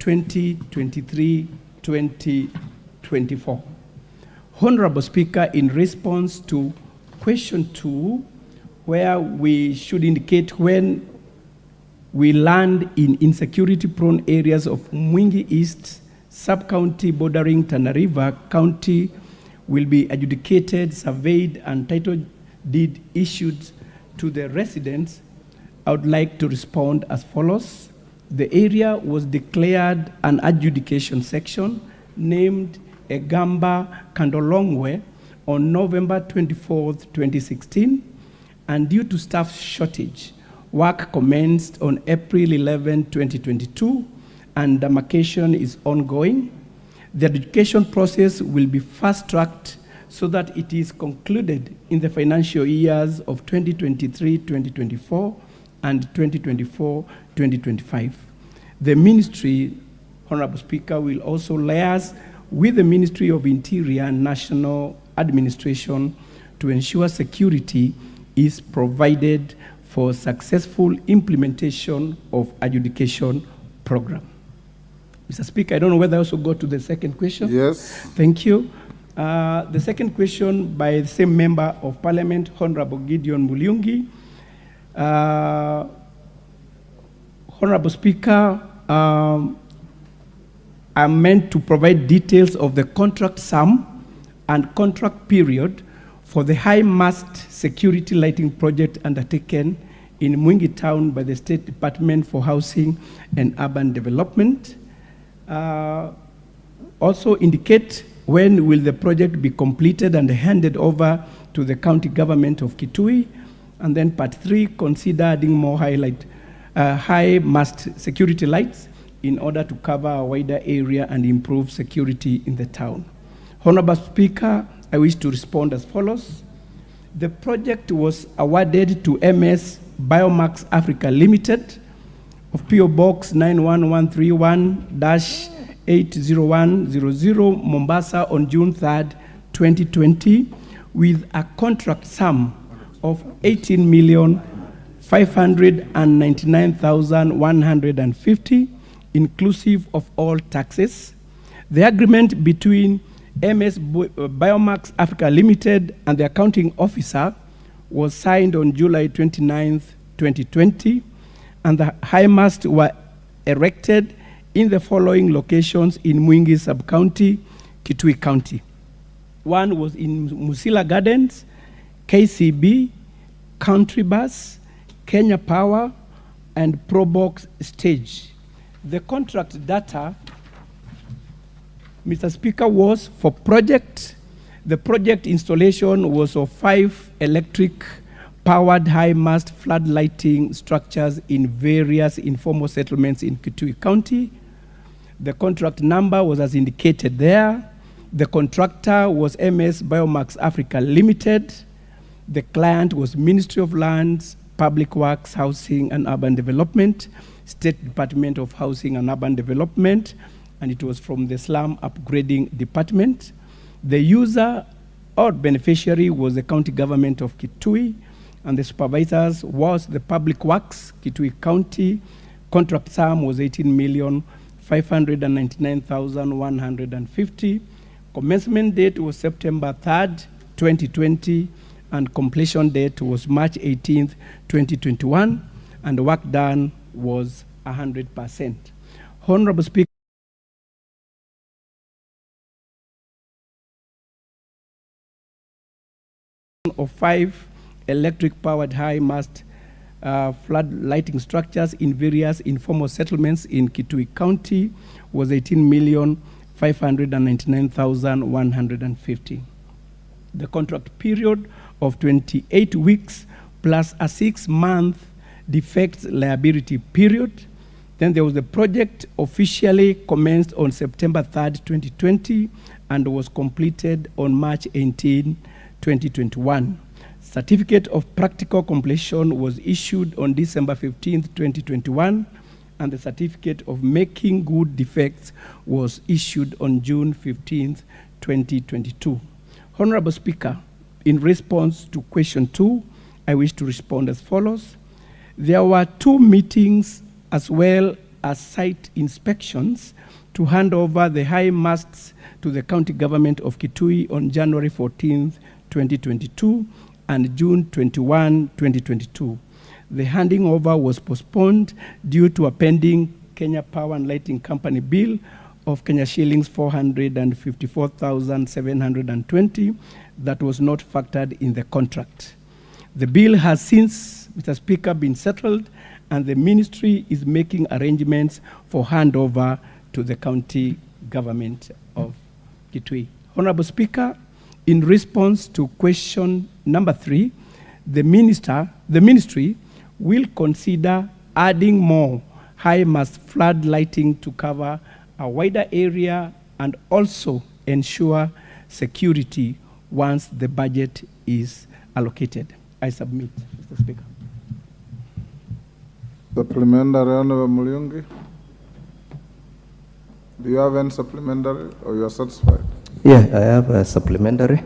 2023-2024. Honorable Speaker, in response to question 2, where we should indicate when we land in insecurity-prone areas of Mwingi East, sub-county bordering Tana River County, will be adjudicated, surveyed, and title deed issued to the residents. I would like to respond as follows. The area was declared an adjudication section named Egamba Kandolongwe on November 24th, 2016, and due to staff shortage, work commenced on April 11, 2022, and demarcation is ongoing. The adjudication process will be fast-tracked so that it is concluded in the financial years of 2023-2024 and 2024-2025. The Ministry, Honorable Speaker, will also liaise with the Ministry of Interior and National Administration to ensure security is provided for successful implementation of adjudication program. Mr. Speaker, I don't know whether I also go to the second question. Yes. Thank you. The second question by the same Member of Parliament, Honorable Gideon Muliungi. Honorable Speaker, I'm meant to provide details of the contract sum and contract period for the high-mast security lighting project undertaken in Mwingi Town by the State Department for Housing and Urban Development. Also indicate when will the project be completed and handed over to the county government of Kitui. And then part 3, consider adding more high-mast security lights in order to cover a wider area and improve security in the town. Honorable Speaker, I wish to respond as follows. The project was awarded to MS Biomax Africa Limited of PO Box 91131-80100 Mombasa on June 3rd, 2020, with a contract sum of 18,599,150, inclusive of all taxes. The agreement between MS Biomax Africa Limited and the accounting officer was signed on July 29th, 2020, and the high masts were erected in the following locations in Mwingi Sub-County, Kitui County. One was in Musila Gardens, KCB, Country Bus, Kenya Power, and Probox Stage. The contract data, Mr. Speaker, was for project. The project installation was of 5 electric-powered high-mast flood lighting structures in various informal settlements in Kitui County. The contract number was as indicated there. The contractor was MS Biomax Africa Limited. The client was Ministry of Lands, Public Works, Housing and Urban Development, State Department of Housing and Urban Development, and it was from the Slum Upgrading Department. The user or beneficiary was the County Government of Kitui, and the supervisors was the Public Works, Kitui County. Contract sum was 18,599,150. Commencement date was September 3rd, 2020, and completion date was March 18th, 2021, and the work done was 100%. Honorable Speaker, of 5 electric-powered high-mast flood lighting structures in various informal settlements in Kitui County was 18,599,150. The contract period of 28 weeks plus a 6-month defects liability period. Then there was the project officially commenced on September 3rd, 2020, and was completed on March 18, 2021. Certificate of practical completion was issued on December 15th, 2021, and the certificate of making good defects was issued on June 15th, 2022. Honorable Speaker, in response to question 2, I wish to respond as follows. There were 2 meetings as well as site inspections to hand over the high masts to the county government of Kitui on January 14th, 2022 and June 21, 2022. The handing over was postponed due to a pending Kenya Power and Lighting Company bill of Kenya shillings 454,720 that was not factored in the contract. The bill has since, Mr. Speaker, been settled, and the ministry is making arrangements for handover to the county government of Kitui. Honorable Speaker, in response to question number 3, the ministry will consider adding more high-mast flood lighting to cover a wider area and also ensure security once the budget is allocated. I submit, Mr. Speaker. Supplementary, Honorable Mulungi. Do you have any supplementary or you are satisfied? Yeah, I have a supplementary.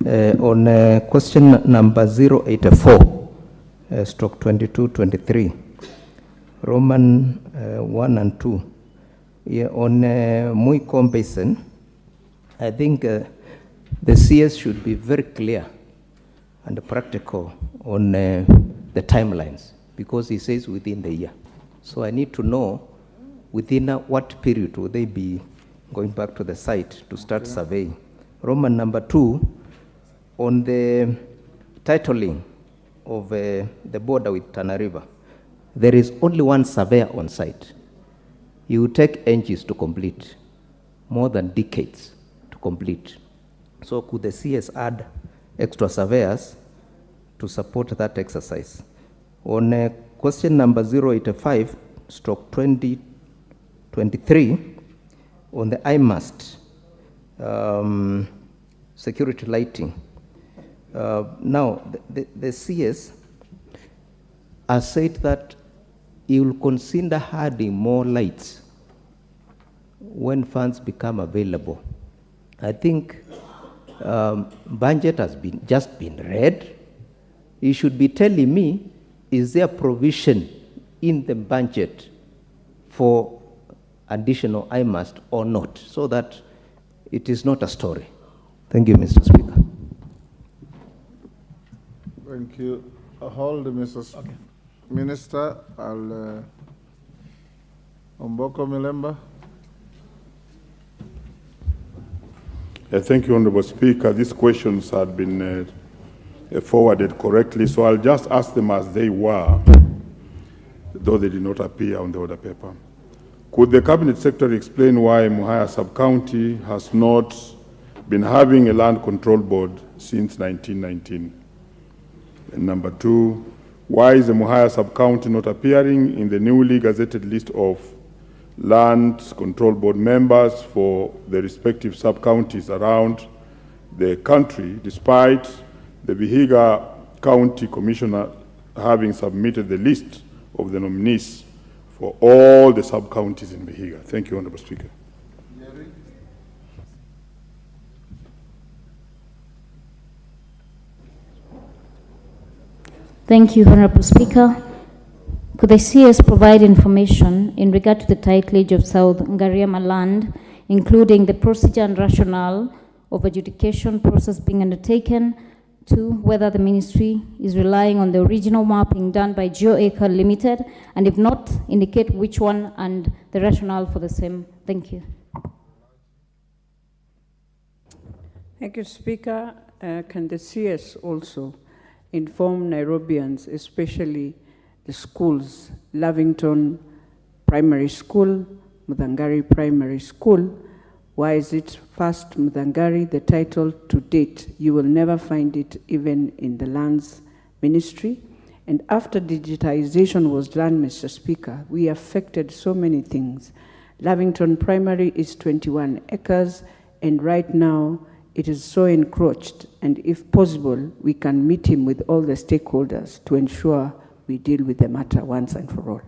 On question number 084, stroke 2223, Roman 1 and 2. Yeah, on Muikom Basin, I think the CS should be very clear and practical on the timelines, because he says within the year. So I need to know within what period will they be going back to the site to start surveying. Roman number 2, on the titling of the border with Tana River, there is only one surveyor on site. He will take ages to complete, more than decades to complete. So could the CS add extra surveyors to support that exercise? On question number 085, stroke 2023, on the IMAST, security lighting. Now, the CS has said that he will consider adding more lights when funds become available. I think budget has just been read. He should be telling me, is there provision in the budget for additional IMAST or not, so that it is not a story. Thank you, Mr. Speaker. Thank you. Hold, Mrs. Okay. Minister, I'll Omboko Milemba. Thank you, Honorable Speaker. These questions had been forwarded correctly, so I'll just ask them as they were, though they did not appear on the order paper. Could the Cabinet Secretary explain why Muhaya Sub-County has not been having a land control board since 1919? And number 2, why is the Muhaya Sub-County not appearing in the newly gazetted list of land control board members for the respective sub-counties around the country, despite the Vihiga County Commissioner having submitted the list of the nominees for all the sub-counties in Vihiga? Thank you, Honorable Speaker. Njeru. Thank you, Honorable Speaker. Could the CS provide information in regard to the titleage of South Ngariama land, including the procedure and rationale of adjudication process being undertaken, to whether the ministry is relying on the original mapping done by GeoAcre Limited, and if not, indicate which one and the rationale for the same. Thank you. Thank you, Speaker. Can the CS also inform Nairobians, especially the schools, Lavington Primary School, Mudhangari Primary School? Why is it first Mudhangari, the title to date? You will never find it even in the lands ministry. And after digitization was done, Mr. Speaker, we affected so many things. Lavington Primary is 21 acres, and right now it is so encroached, and if possible, we can meet him with all the stakeholders to ensure we deal with the matter once and for all.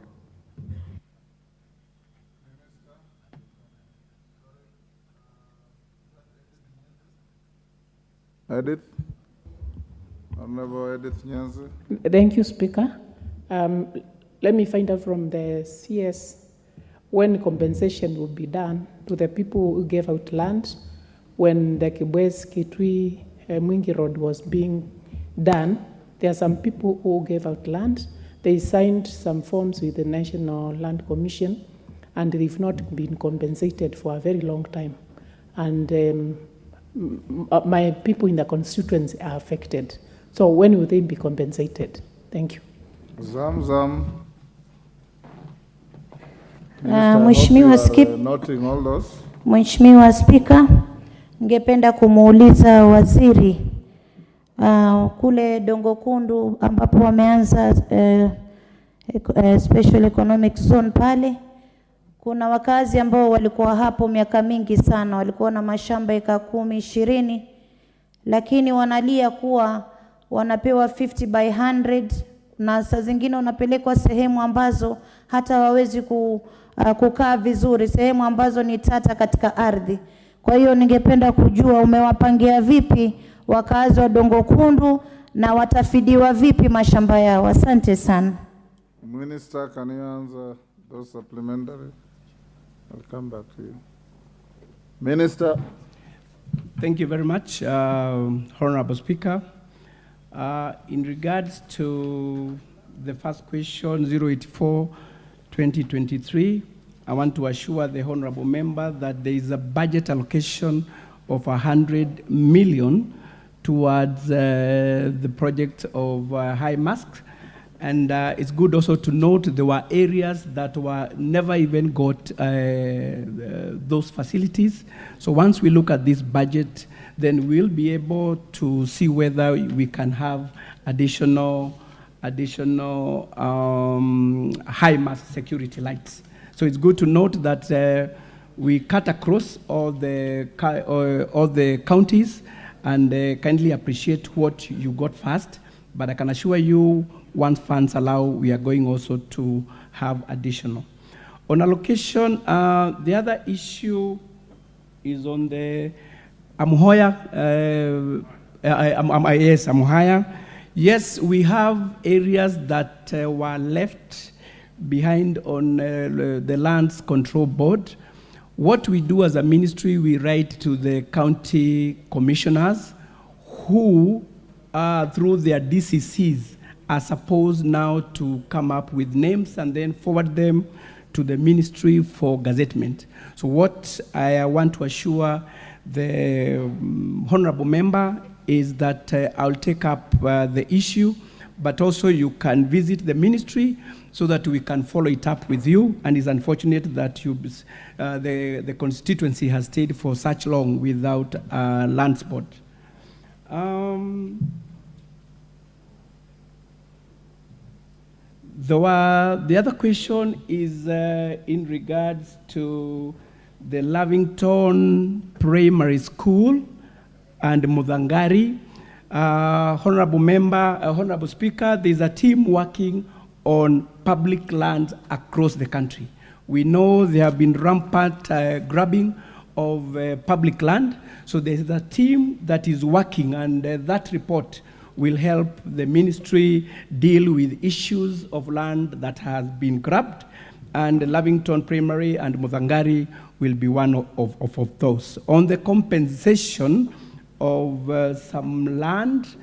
Edith? Honorable Edith Nyanzi. Thank you, Speaker. Let me find out from the CS when compensation will be done to the people who gave out land when the Kibwez Kitui Mwingi Road was being done. There are some people who gave out land. They signed some forms with the National Land Commission, and they've not been compensated for a very long time. And my people in the constituency are affected. So when will they be compensated? Thank you. Zamzam. Mheshimiwa Noting all those. Mheshimiwa Spika, ningependa kumuuliza waziri kule Dongo Kundu ambapo wameanza special economic zone pale, kuna wakazi ambao walikuwa hapo miaka mingi sana, walikuwa na mashamba eka 10, 20, lakini wanalia kuwa wanapewa 50 by 100 na saa zingine unapelekwa sehemu ambazo hata wawezi kukaa vizuri, sehemu ambazo ni tata katika ardhi. Kwa hiyo ningependa kujua umewapangia vipi wakazi wa Dongo Kundu na watafidiwa vipi mashamba yao? Asante sana. Minister, can you answer those supplementary? I'll come back to you. Minister. Thank you very much, Honorable Speaker. In regards to the first question, 084-2023, I want to assure the Honorable Member that there is a budget allocation of 100 million towards the project of high masks. And it's good also to note there were areas that were never even got those facilities. So once we look at this budget, then we'll be able to see whether we can have additional high mask security lights. So it's good to note that we cut across all the counties, and kindly appreciate what you got first. But I can assure you, once funds allow, we are going also to have additional. On allocation, the other issue is on the Amuhoya. Yes, Amuhoya. Yes, we have areas that were left behind on the Lands Control Board. What we do as a ministry, we write to the county commissioners who, through their DCCs, are supposed now to come up with names and then forward them to the ministry for gazettement. So what I want to assure the honorable member is that I'll take up the issue, but also you can visit the ministry so that we can follow it up with you. And it's unfortunate that the constituency has stayed for such long without a land spot. The other question is in regards to the Lavington Primary School and Mudhangari. Honorable Member, Honorable Speaker, there's a team working on public lands across the country. We know there have been rampant grabbing of public land, so there's a team that is working, and that report will help the ministry deal with issues of land that has been grabbed, and Lavington Primary and Mudhangari will be one of those. On the compensation of some land,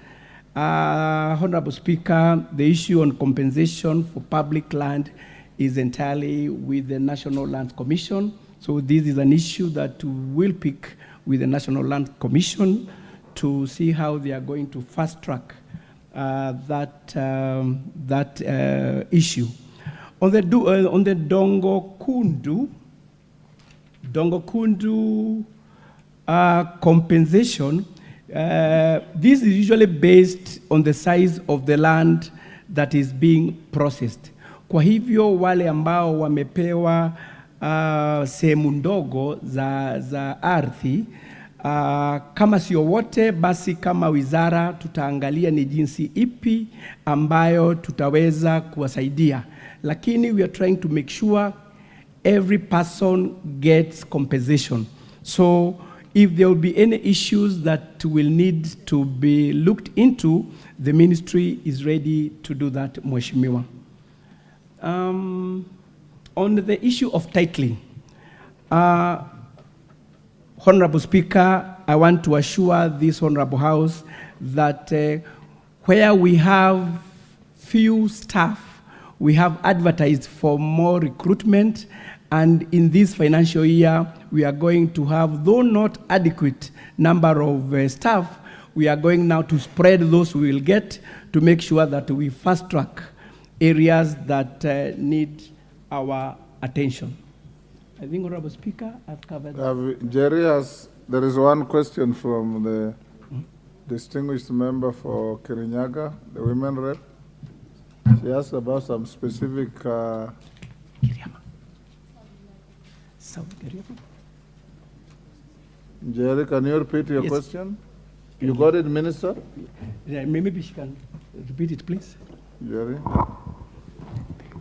Honorable Speaker, the issue on compensation for public land is entirely with the National Land Commission. So this is an issue that we'll pick with the National Land Commission to see how they are going to fast track that issue. On the Dongo Kundu compensation, this is usually based on the size of the land that is being processed. Kwa hivyo wale ambao wamepewa sehemu ndogo za ardhi, kama sio wote, basi kama wizara tutaangalia ni jinsi ipi ambayo tutaweza kuwasaidia. Lakini we are trying to make sure every person gets compensation. So if there will be any issues that will need to be looked into, the ministry is ready to do that, Mheshimiwa. On the issue of titling, Honorable Speaker, I want to assure this Honorable House that where we have few staff, we have advertised for more recruitment, and in this financial year, we are going to have, though not adequate number of staff, we are going now to spread those we will get to make sure that we fast track areas that need our attention. I think, Honorable Speaker, I've covered that. Jerry, there is one question from the distinguished member for Kirinyaga, the women rep. She asked about some specific... Jerry, can you repeat your question? You got it, Minister? Yeah, maybe she can repeat it, please. Jerry?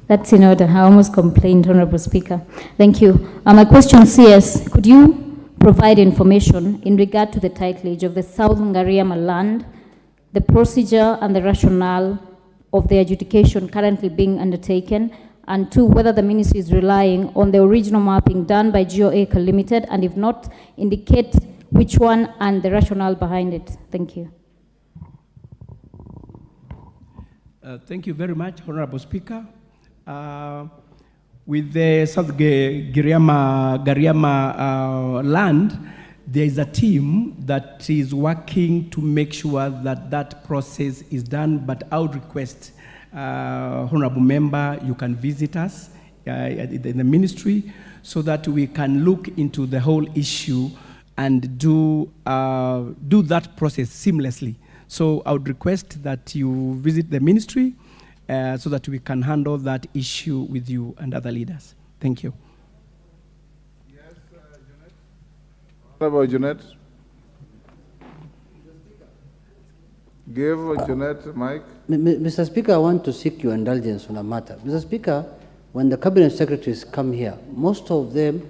That's in order. I almost complained, Honorable Speaker. Thank you. My question is, could you provide information in regard to the titleage of the South Ngariama land, the procedure and the rationale of the adjudication currently being undertaken, and two, whether the ministry is relying on the original mapping done by GeoAcre Limited, and if not, indicate which one and the rationale behind it. Thank you. Thank you very much, Honorable Speaker. With the South Gariama land, there is a team that is working to make sure that that process is done, but I would request, Honorable Member, you can visit us in the ministry so that we can look into the whole issue and do that process seamlessly. So I would request that you visit the ministry so that we can handle that issue with you and other leaders. Thank you. Yes, Jeanette. What about Jeanette? Give Jeanette the mic. Mr. Speaker, I want to seek your indulgence on a matter. Mr. Speaker, when the cabinet secretaries come here, most of them,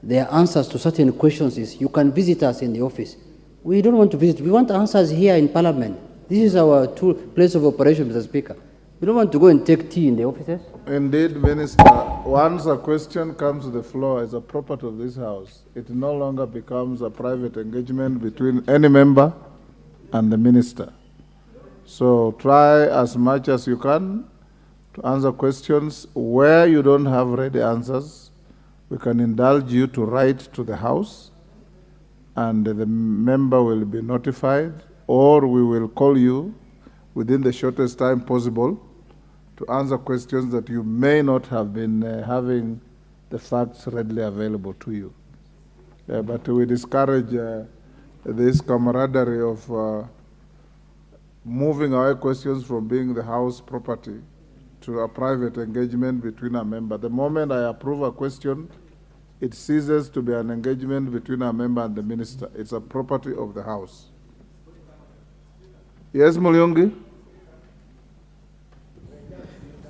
their answers to certain questions is, you can visit us in the office. We don't want to visit. We want answers here in Parliament. This is our place of operation, Mr. Speaker. We don't want to go and take tea in the offices. Indeed, Minister, once a question comes to the floor as a property of this House, it no longer becomes a private engagement between any member and the minister. So try as much as you can to answer questions. Where you don't have ready answers, we can indulge you to write to the House, and the member will be notified, or we will call you within the shortest time possible to answer questions that you may not have been having the facts readily available to you. But we discourage this camaraderie of moving away questions from being the House property to a private engagement between a member. The moment I approve a question, it ceases to be an engagement between a member and the minister. It's a property of the House. Yes, Mulyongi?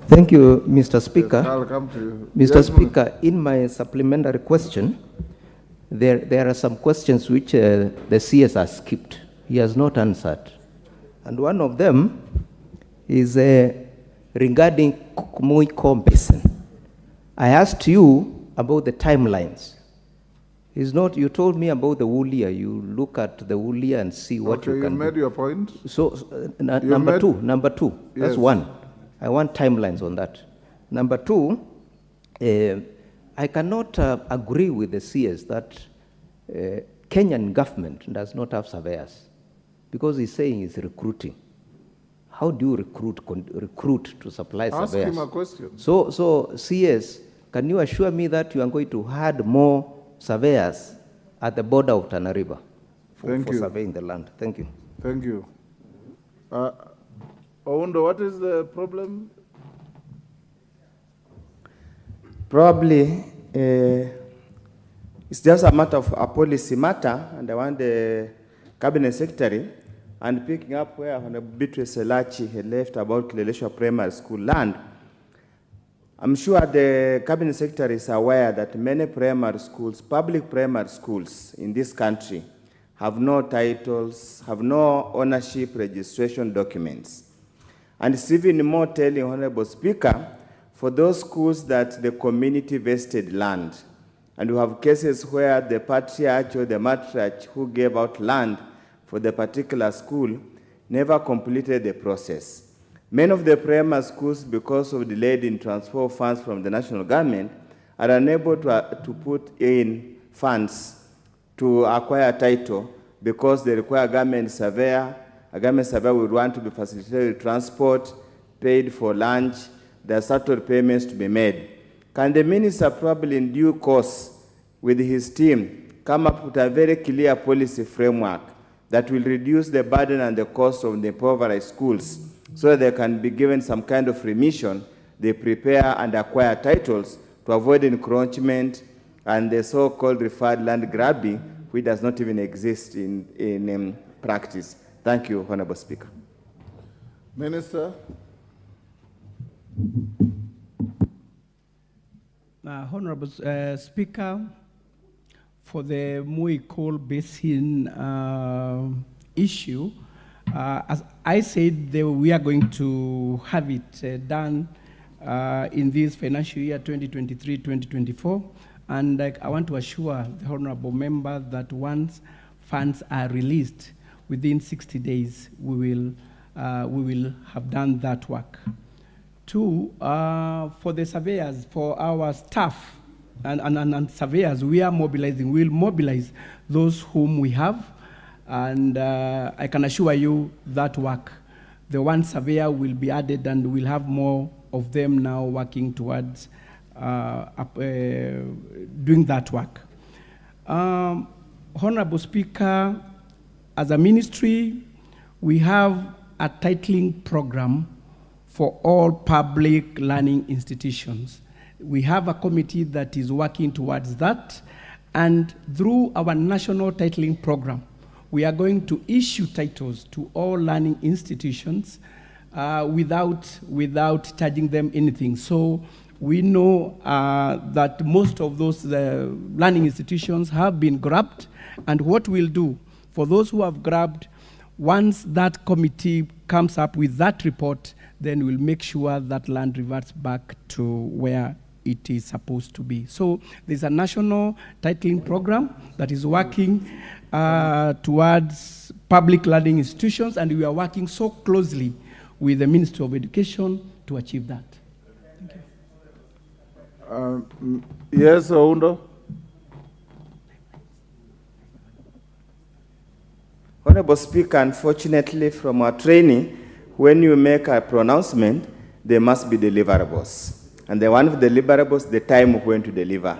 Thank you, Mr. Speaker. Yes, I'll come to you. Mr. Yes, Speaker, in my supplementary question, there are some questions which the CS has skipped. He has not answered. And one of them is regarding Muiko Basin. I asked you about the timelines. It's not, you told me about the Wulia. You look at the Wulia and see what you can do. You made your point. So, number two, Yes. that's one. I want timelines on that. Number two, I cannot agree with the CS that Kenyan government does not have surveyors, because he's saying it's recruiting. How do you recruit to supply surveyors? Ask him a question. So CS, can you assure me that you are going to add more surveyors at the border of Tana River for surveying the land? Thank you. Thank you. Oundo, what is the problem? Probably it's just a matter of a policy matter, and I want the cabinet secretary, and picking up where Beatrice Elachi had left about Kileleshwa Primary School land. I'm sure the cabinet secretary is aware that many primary schools, public primary schools in this country, have no titles, have no ownership registration documents. And it's even more telling, Honorable Speaker, for those schools that the community vested land. And we have cases where the patriarch or the matriarch who gave out land for the particular school never completed the process. Many of the primary schools, because of delayed in transfer of funds from the national government, are unable to put in funds to acquire title because they require a government surveyor. A government surveyor will want to be facilitated transport, paid for lunch. There are certain payments to be made. Can the minister probably in due course with his team come up with a very clear policy framework that will reduce the burden and the cost of the impoverished schools so that they can be given some kind of remission, they prepare and acquire titles to avoid encroachment and the so-called referred land grabbing, which does not even exist in practice. Thank you, Honorable Speaker. Minister. Honorable Speaker, for the Mui Coal Basin issue, as I said, we are going to have it done in this financial year 2023-2024, and I want to assure the honorable member that once funds are released within 60 days, we will have done that work. Two, for the surveyors, for our staff and surveyors, we are mobilizing. We'll mobilize those whom we have, and I can assure you that work. The one surveyor will be added, and we'll have more of them now working towards doing that work. Honorable Speaker, as a ministry, we have a titling program for all public learning institutions. We have a committee that is working towards that, and through our national titling program, we are going to issue titles to all learning institutions without charging them anything. So we know that most of those learning institutions have been grabbed, and what we'll do for those who have grabbed, once that committee comes up with that report, then we'll make sure that land reverts back to where it is supposed to be. So there's a national titling program that is working towards public learning institutions, and we are working so closely with the Ministry of Education to achieve that. Thank you. Yes, Oundo. Honorable Speaker, unfortunately from our training, when you make a pronouncement, there must be deliverables. And the one of the deliverables, the time when to deliver.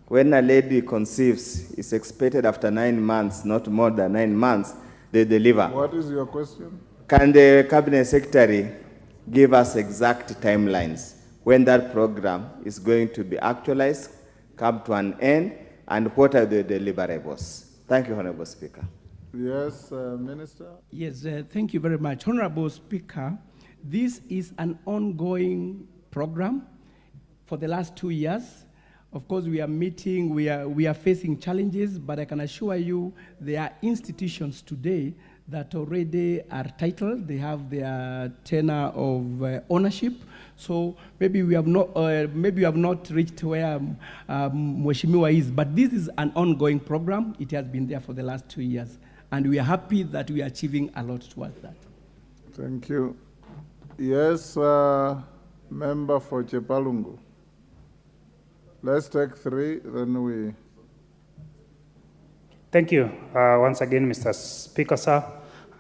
When a lady conceives, it's expected after 9 months, not more than 9 months, they deliver. What is your question? Can the Cabinet Secretary give us exact timelines when that program is going to be actualized, come to an end, and what are the deliverables? Thank you, Honorable Speaker. Yes, Minister. Yes, thank you very much. Honorable Speaker, this is an ongoing program for the last 2 years. Of course, we are meeting, we are facing challenges, but I can assure you there are institutions today that already are titled. They have their tenure of ownership. So maybe we have not reached where Mheshimiwa is, but this is an ongoing program. It has been there for the last 2 years, and we are happy that we are achieving a lot towards that. Thank you. Yes, member for Chepalungu. Let's take 3, then we... Thank you. Once again, Mr. Speaker, sir,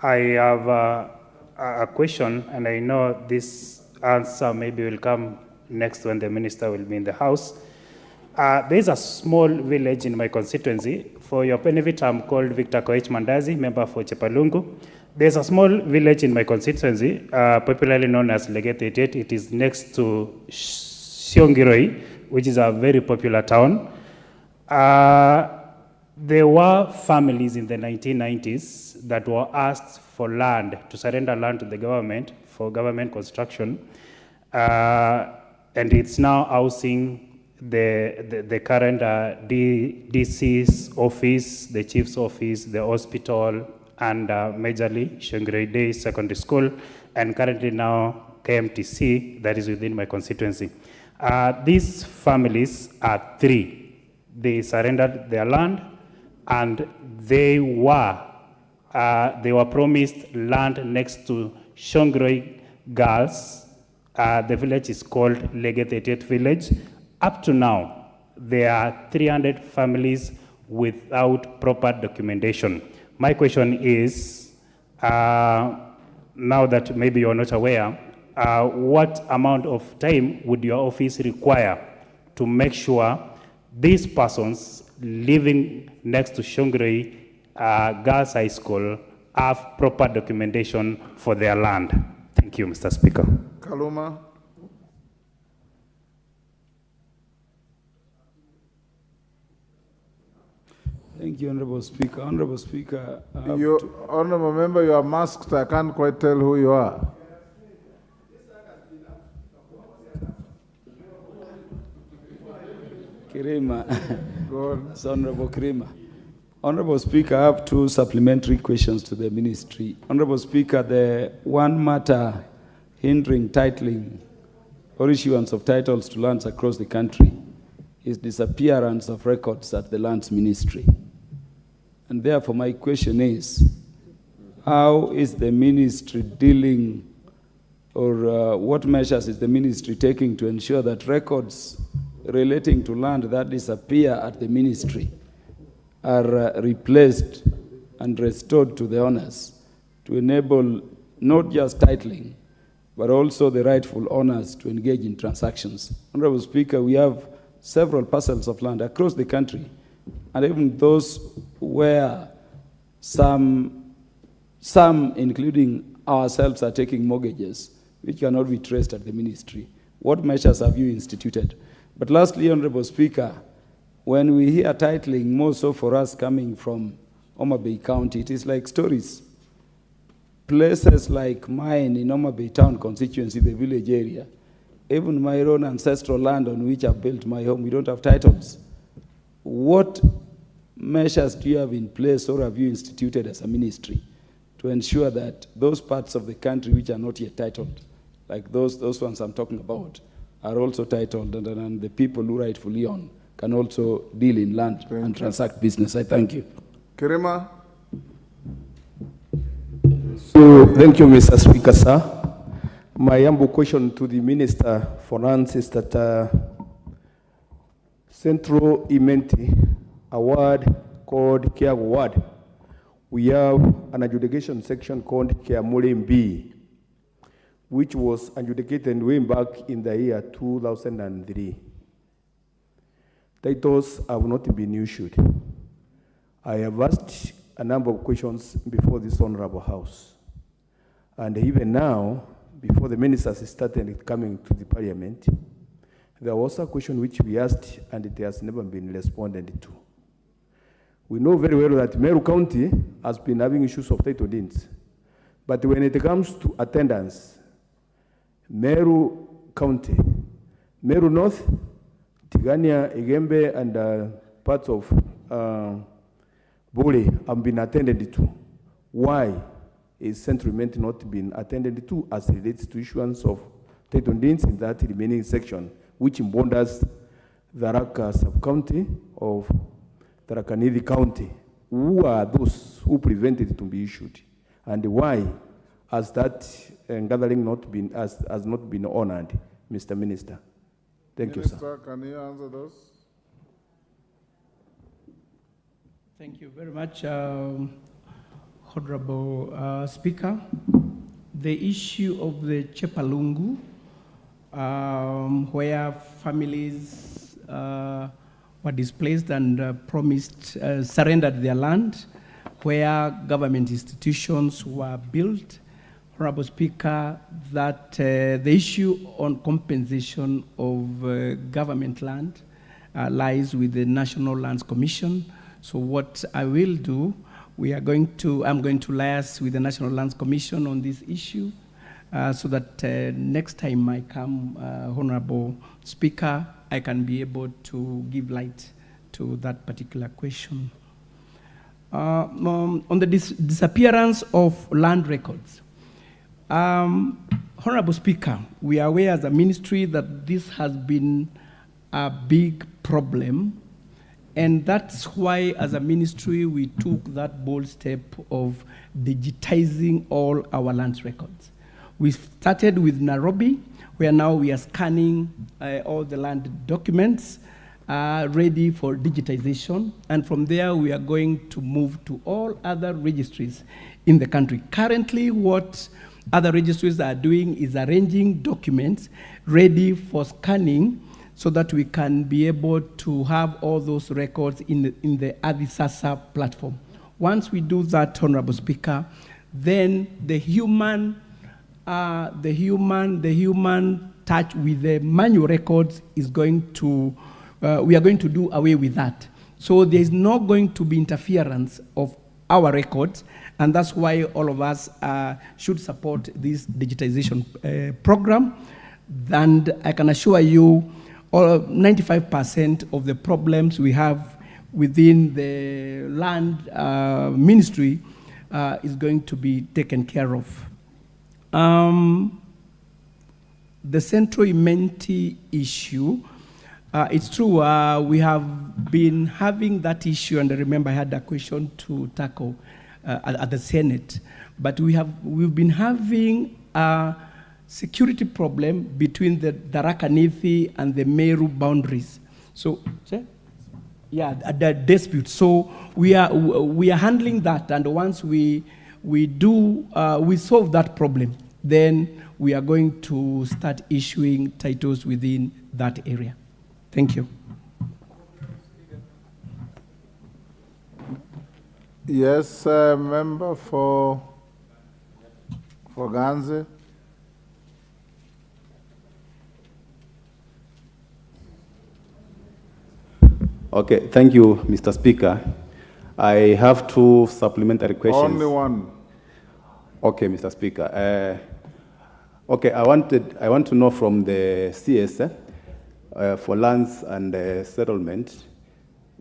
I have a question, and I know this answer maybe will come next when the minister will be in the house. There is a small village in my constituency. For your benefit, I'm called Victor Koech Mandazi, member for Chepalungu. There's a small village in my constituency, popularly known as Leget 88. It is next to Siongiroi, which is a very popular town. There were families in the 1990s that were asked for land, to surrender land to the government for government construction. And it's now housing the current DC's office, the chief's office, the hospital, and majorly Shongiroi Day Secondary School, and currently now KMTC that is within my constituency. These families are three. They surrendered their land, and they were promised land next to Shongroi Girls. The village is called Legetetet Village. Up to now, there are 300 families without proper documentation. My question is, now that maybe you're not aware, what amount of time would your office require to make sure these persons living next to Shongroi Girls High School have proper documentation for their land? Thank you, Mr. Speaker. Kaluma. Thank you, Honorable Speaker. Honorable Speaker. Honorable Member, you are masked. I can't quite tell who you are. Kirima. Go on. It's Honorable Kirima. Honorable Speaker, I have two supplementary questions to the ministry. Honorable Speaker, the one matter hindering titling or issuance of titles to lands across the country is disappearance of records at the lands ministry. And therefore my question is, how is the ministry dealing, or what measures is the ministry taking to ensure that records relating to land that disappear at the ministry are replaced and restored to the owners to enable not just titling, but also the rightful owners to engage in transactions? Honorable Speaker, we have several parcels of land across the country, and even those where some including ourselves, are taking mortgages which cannot be traced at the ministry. What measures have you instituted? But lastly, Honorable Speaker, when we hear titling, more so for us coming from Homa Bay County, it is like stories. Places like mine in Homa Bay Town constituency, the village area, even my own ancestral land on which I've built my home, we don't have titles. What measures do you have in place or have you instituted as a ministry to ensure that those parts of the country which are not yet titled, like those ones I'm talking about, are also titled, and the people who rightfully own can also deal in land and transact business? I thank you. Kirima. So, thank you, Mr. Speaker, sir. My humble question to the Minister for Finance is that Central Imenti Award called Care Award, we have an adjudication section called Care B, which was adjudicated way back in the year 2003. Titles have not been issued. I have asked a number of questions before this Honorable House. And even now, before the ministers started coming to the Parliament, there was a question which we asked and it has never been responded to. We know very well that Meru County has been having issues of title deeds. But when it comes to attendance, Meru County, Meru North, Tigania, Igembe, and parts of Bole have been attended to. Why is Central Imenti not been attended to as relates to issuance of title deeds in that remaining section, which borders the Raka sub-county of the Rakanidi County? Who are those who prevented it to be issued? And why has that gathering has not been honored, Mr. Minister? Thank you, sir. Minister, can you answer those? Thank you very much, Honorable Speaker. The issue of the Chepalungu, where families were displaced and promised, surrendered their land, where government institutions were built. Honorable Speaker, that the issue on compensation of government land lies with the National Lands Commission. So what I will do, I'm going to liaise with the National Lands Commission on this issue so that next time I come, Honorable Speaker, I can be able to give light to that particular question. On the disappearance of land records, Honorable Honorable Speaker, we are aware as a ministry that this has been a big problem, and that's why as a ministry we took that bold step of digitizing all our land records. We started with Nairobi, where now we are scanning all the land documents ready for digitization, and from there we are going to move to all other registries in the country. Currently, what other registries are doing is arranging documents ready for scanning so that we can be able to have all those records in the Adisasa platform. Once we do that, Honorable Speaker, then the human touch with the manual records is going to, we are going to do away with that. So there's not going to be interference of our records, and that's why all of us should support this digitization program. And I can assure you, 95% of the problems we have within the land ministry is going to be taken care of. The Central Imenti issue, it's true, we have been having that issue, and I remember I had a question to tackle at the Senate, but we've been having a security problem between the Tharaka Nithi and the Meru boundaries. So, yeah, the dispute. So we are handling that, and once we solve that problem, then we are going to start issuing titles within that area. Thank you. Yes, member for Ganze. Okay, thank you, Mr. Speaker. I have two supplementary questions. Only one. Okay, Mr. Speaker. Okay, I want to know from the CS for lands and settlement,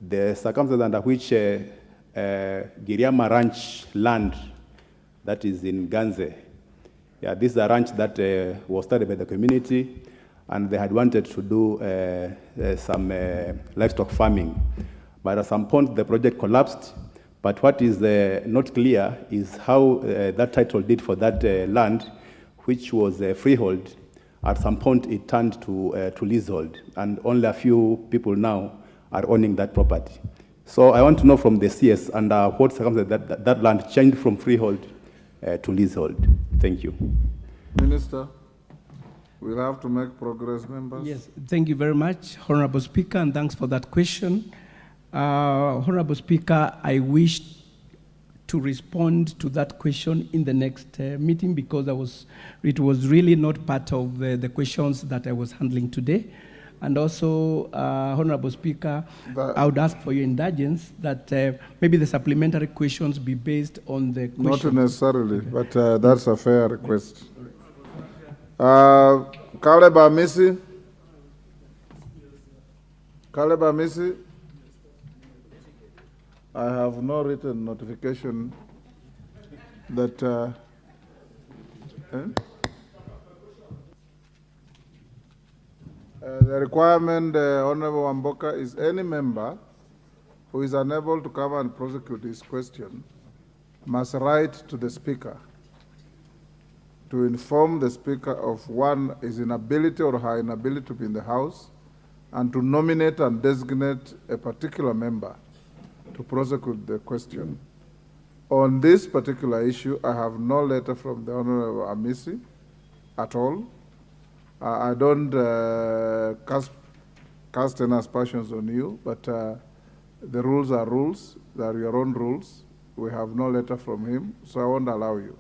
the circumstances under which Giriama Ranch land that is in Ganze. Yeah, this is a ranch that was started by the community, and they had wanted to do some livestock farming. But at some point, the project collapsed. But what is not clear is how that title deed for that land, which was freehold, at some point it turned to leasehold, and only a few people now are owning that property. So I want to know from the CS under what circumstances that land changed from freehold to leasehold. Thank you. Minister, we'll have to make progress, members. Yes, thank you very much, Honorable Speaker, and thanks for that question. Honorable Speaker, I wish to respond to that question in the next meeting because it was really not part of the questions that I was handling today. And also, Honorable Speaker, I would ask for your indulgence that maybe the supplementary questions be based on the questions. Not necessarily, okay. But that's a fair request. Caleb Amisi? Caleb Amisi? I have no written notification that the requirement, Honorable Wamboka, is any member who is unable to come and prosecute his question must write to the Speaker to inform the Speaker of one, his inability or her inability to be in the House, and to nominate and designate a particular member to prosecute the question. On this particular issue, I have no letter from the Honorable Amisi at all. I don't cast any aspersions on you, but the rules are rules. They are your own rules. We have no letter from him, so I won't allow you.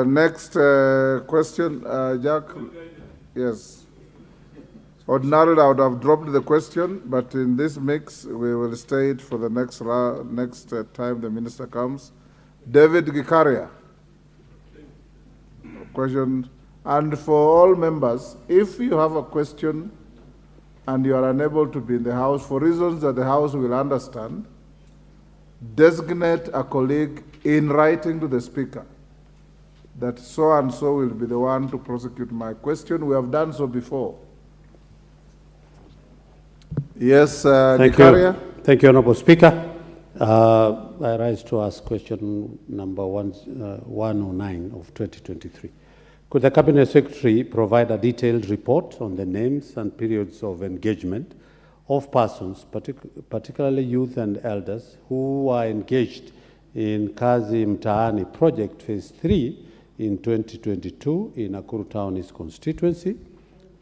Next question, Jack. Yes. Ordinarily, I would have dropped the question, but in this mix, we will stay it for the next time the minister comes. David Gikaria. Question. And for all members, if you have a question and you are unable to be in the House for reasons that the House will understand, designate a colleague in writing to the Speaker that so and so will be the one to prosecute my question. We have done so before. Yes, Zacharia. Thank you, Honorable Speaker. I rise to ask question number 109 of 2023. Could the Cabinet Secretary provide a detailed report on the names and periods of engagement of persons, particularly youth and elders, who are engaged in Kazi Mtaani Project Phase 3 in 2022 in Nakuru Town East constituency?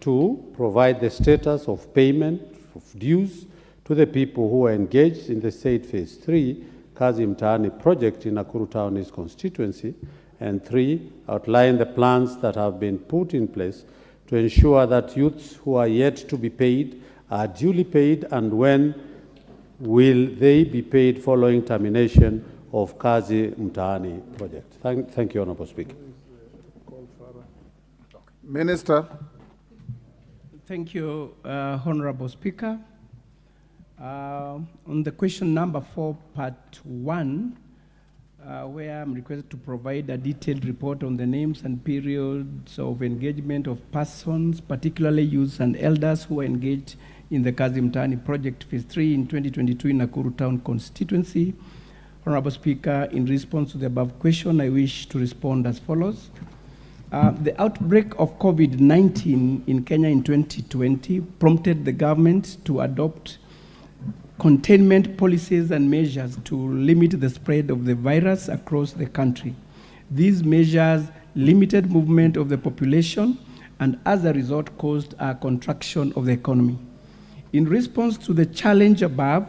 2, provide the status of payment of dues to the people who are engaged in the said Phase 3 Kazi Mtaani Project in Nakuru Town East constituency. And 3, outline the plans that have been put in place to ensure that youths who are yet to be paid are duly paid, and when will they be paid following termination of Kazi Mtaani project? Thank you, Honorable Speaker. Minister. Thank you, Honorable Speaker. On the question number 4, part 1, where I'm requested to provide a detailed report on the names and periods of engagement of persons, particularly youths and elders who are engaged in the Kazi Mtaani Project Phase 3 in 2022 in Nakuru Town constituency. Honorable Speaker, in response to the above question, I wish to respond as follows. The outbreak of COVID-19 in Kenya in 2020 prompted the government to adopt containment policies and measures to limit the spread of the virus across the country. These measures limited movement of the population and as a result caused a contraction of the economy. In response to the challenge above,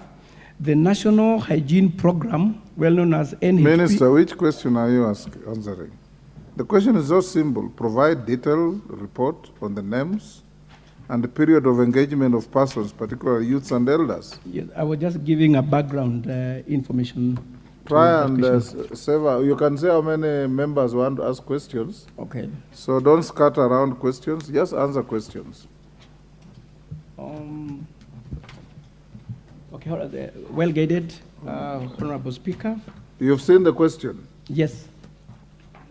the National Hygiene Program, well known as NHP... Minister, which question are you answering? The question is so simple. Provide detailed report on the names and the period of engagement of persons, particularly youths and elders. Yes, I was just giving a background information. Try and you can say how many members want to ask questions. Okay. So don't scatter around questions, just answer questions. Okay, well guided, Honorable Speaker. You've seen the question? Yes.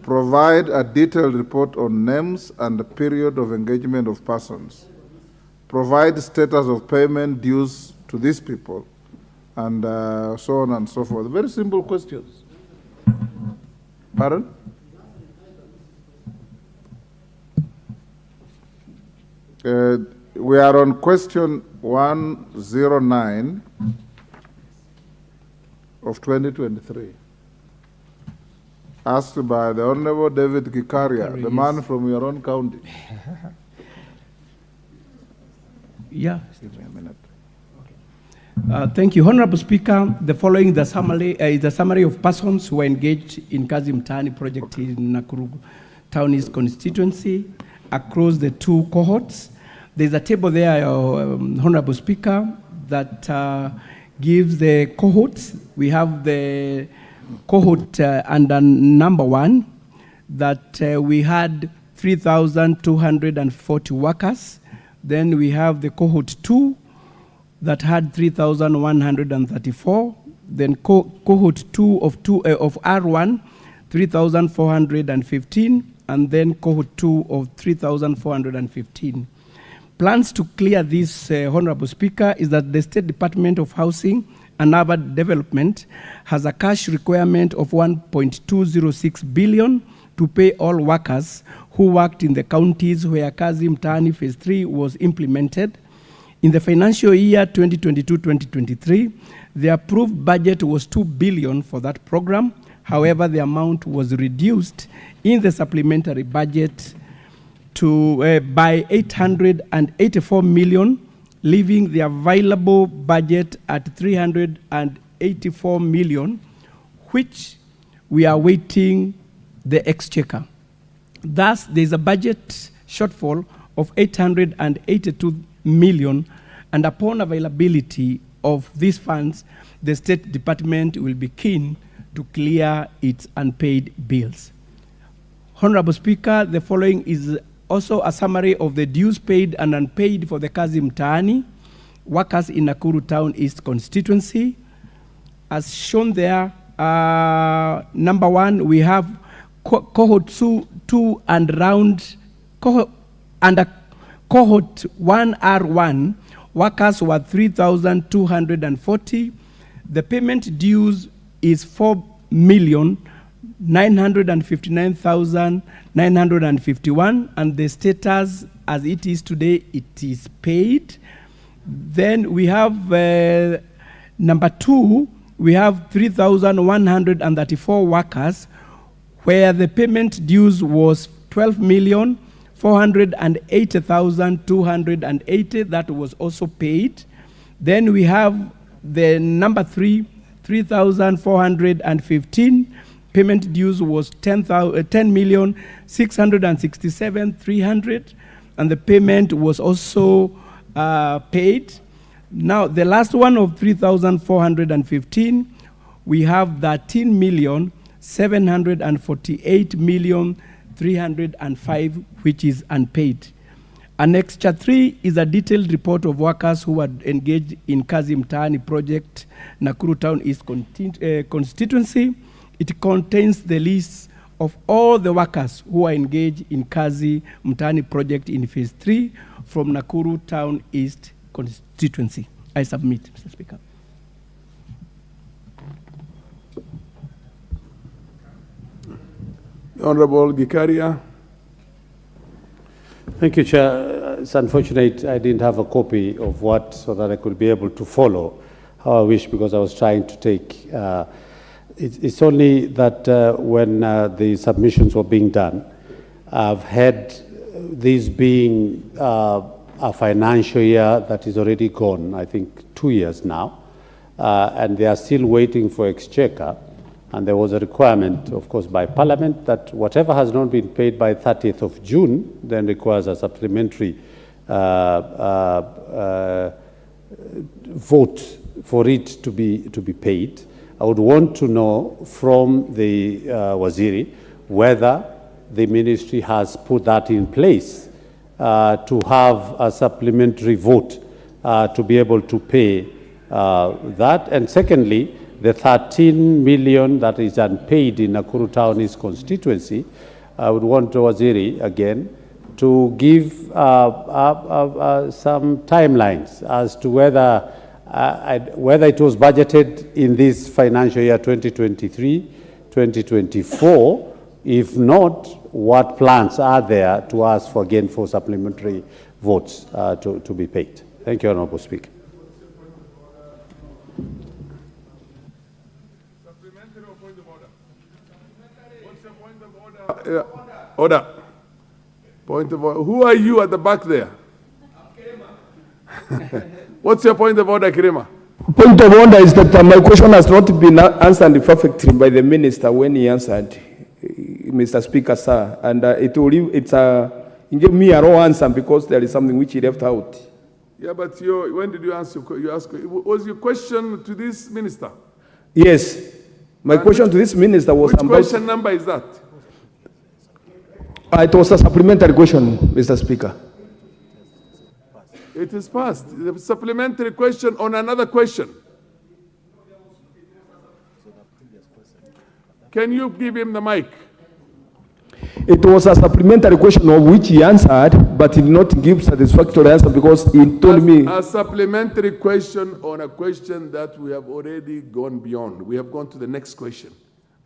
Provide a detailed report on names and the period of engagement of persons. Provide status of payment dues to these people, and so on and so forth. Very simple questions. Pardon? We are on question 109 of 2023. Asked by the Honorable David Zacharia, the man from your own county. Yeah. Thank you, Honorable Speaker. The following is the summary of persons who are engaged in Kazi Mtaani project in Nakuru Town East constituency across the 2 cohorts. There's a table there, Honorable Speaker, that gives the cohorts. We have the cohort under number 1 that we had 3,240 workers. Then we have the cohort 2 that had 3,134. Then cohort 2 of R1, 3,415, and then cohort 2 of 3,415. Plans to clear this, Honorable Speaker, is that the State Department of Housing and Urban Development has a cash requirement of 1.206 billion to pay all workers who worked in the counties where Kazi Mtaani Phase 3 was implemented. In the financial year 2022-2023, the approved budget was 2 billion for that program. However, the amount was reduced in the supplementary budget to by 884 million, leaving the available budget at 384 million, which we are waiting the exchequer. Thus, there is a budget shortfall of 882 million, and upon availability of these funds, the State Department will be keen to clear its unpaid bills. Honorable Speaker, the following is also a summary of the dues paid and unpaid for the Kazi Mtaani workers in Nakuru Town East constituency. as shown there, number 1, we have cohort 2 and round, under cohort 1R1, workers were 3,240. The payment dues is 4,959,951, and the status as it is today, it is paid. Then we have number 2, we have 3,134 workers, where the payment dues was 12,480,280. That was also paid. Then we have the number 3, 3,415. Payment dues was 10,667,300, and the payment was also paid. Now, the last one of 3,415, we have 13,748,305, which is unpaid. Annexure 3 is a detailed report of workers who were engaged in Kazi Mtaani project, Nakuru Town East constituency. It contains the list of all the workers who are engaged in Kazi Mtaani project in phase 3 from Nakuru Town East constituency. I submit, Mr. Speaker. Honorable Zacharia. Thank you, Chair. It's unfortunate I didn't have a copy of what, so that I could be able to follow how I wish, because I was trying to take, it's only that when the submissions were being done, I've had this being a financial year that is already gone, I think 2 years now, and they are still waiting for exchequer. And there was a requirement, of course, by Parliament that whatever has not been paid by 30th of June then requires a supplementary vote for it to be paid. I would want to know from the Waziri whether the ministry has put that in place to have a supplementary vote to be able to pay that. And secondly, the 13 million that is unpaid in Nakuru Town East constituency, I would want Waziri again to give some timelines as to whether it was budgeted in this financial year 2023-2024. If not, what plans are there to ask for again for supplementary votes to be paid? Thank you, Honourable Speaker. Order. Point of order. Who are you at the back there? What's your point of order, Kirima? Point of order is that my question has not been answered perfectly by the minister when he answered, Mr. Speaker, sir. And he gave me a wrong answer because there is something which he left out. Yeah, but when did you answer? Was your question to this minister? Yes. My question to this minister was which question number is that? It was a supplementary question, Mr. Speaker. It is passed. The supplementary question on another question. Can you give him the mic? It was a supplementary question of which he answered, but he did not give satisfactory answer because he told me... A supplementary question on a question that we have already gone beyond. We have gone to the next question.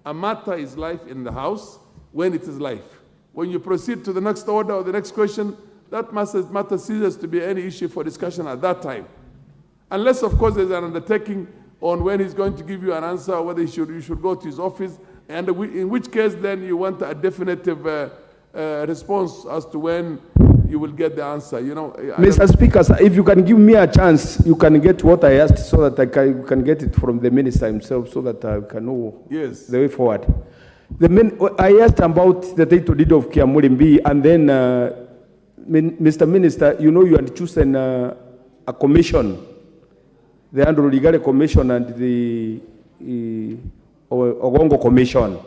A matter is life in the House when it is life. When you proceed to the next order or the next question, that matter ceases to be any issue for discussion at that time. Unless, of course, there's an undertaking on when he's going to give you an answer, or whether you should go to his office, and in which case then you want a definitive response as to when you will get the answer. You know, Mr. Speaker, sir, if you can give me a chance, you can get what I asked so that I can get it from the minister himself so that I can know the way forward. I asked about the title deed of Kiamurimbi, and then, Mr. Minister, you know you had chosen a commission, the Andrew Ligare Commission and the Ogongo Commission,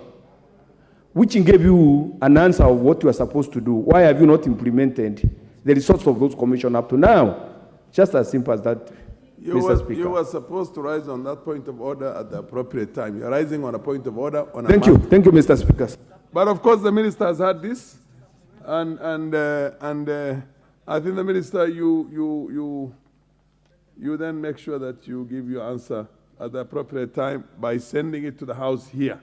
which gave you an answer of what you are supposed to do. Why have you not implemented the results of those commissions up to now? Just as simple as that, Mr. Speaker. You were supposed to rise on that point of order at the appropriate time. You're rising on a point of order on a Thank you, Mr. Speaker. But of course, the minister has had this, and I think the minister, you then make sure that you give your answer at the appropriate time by sending it to the House here.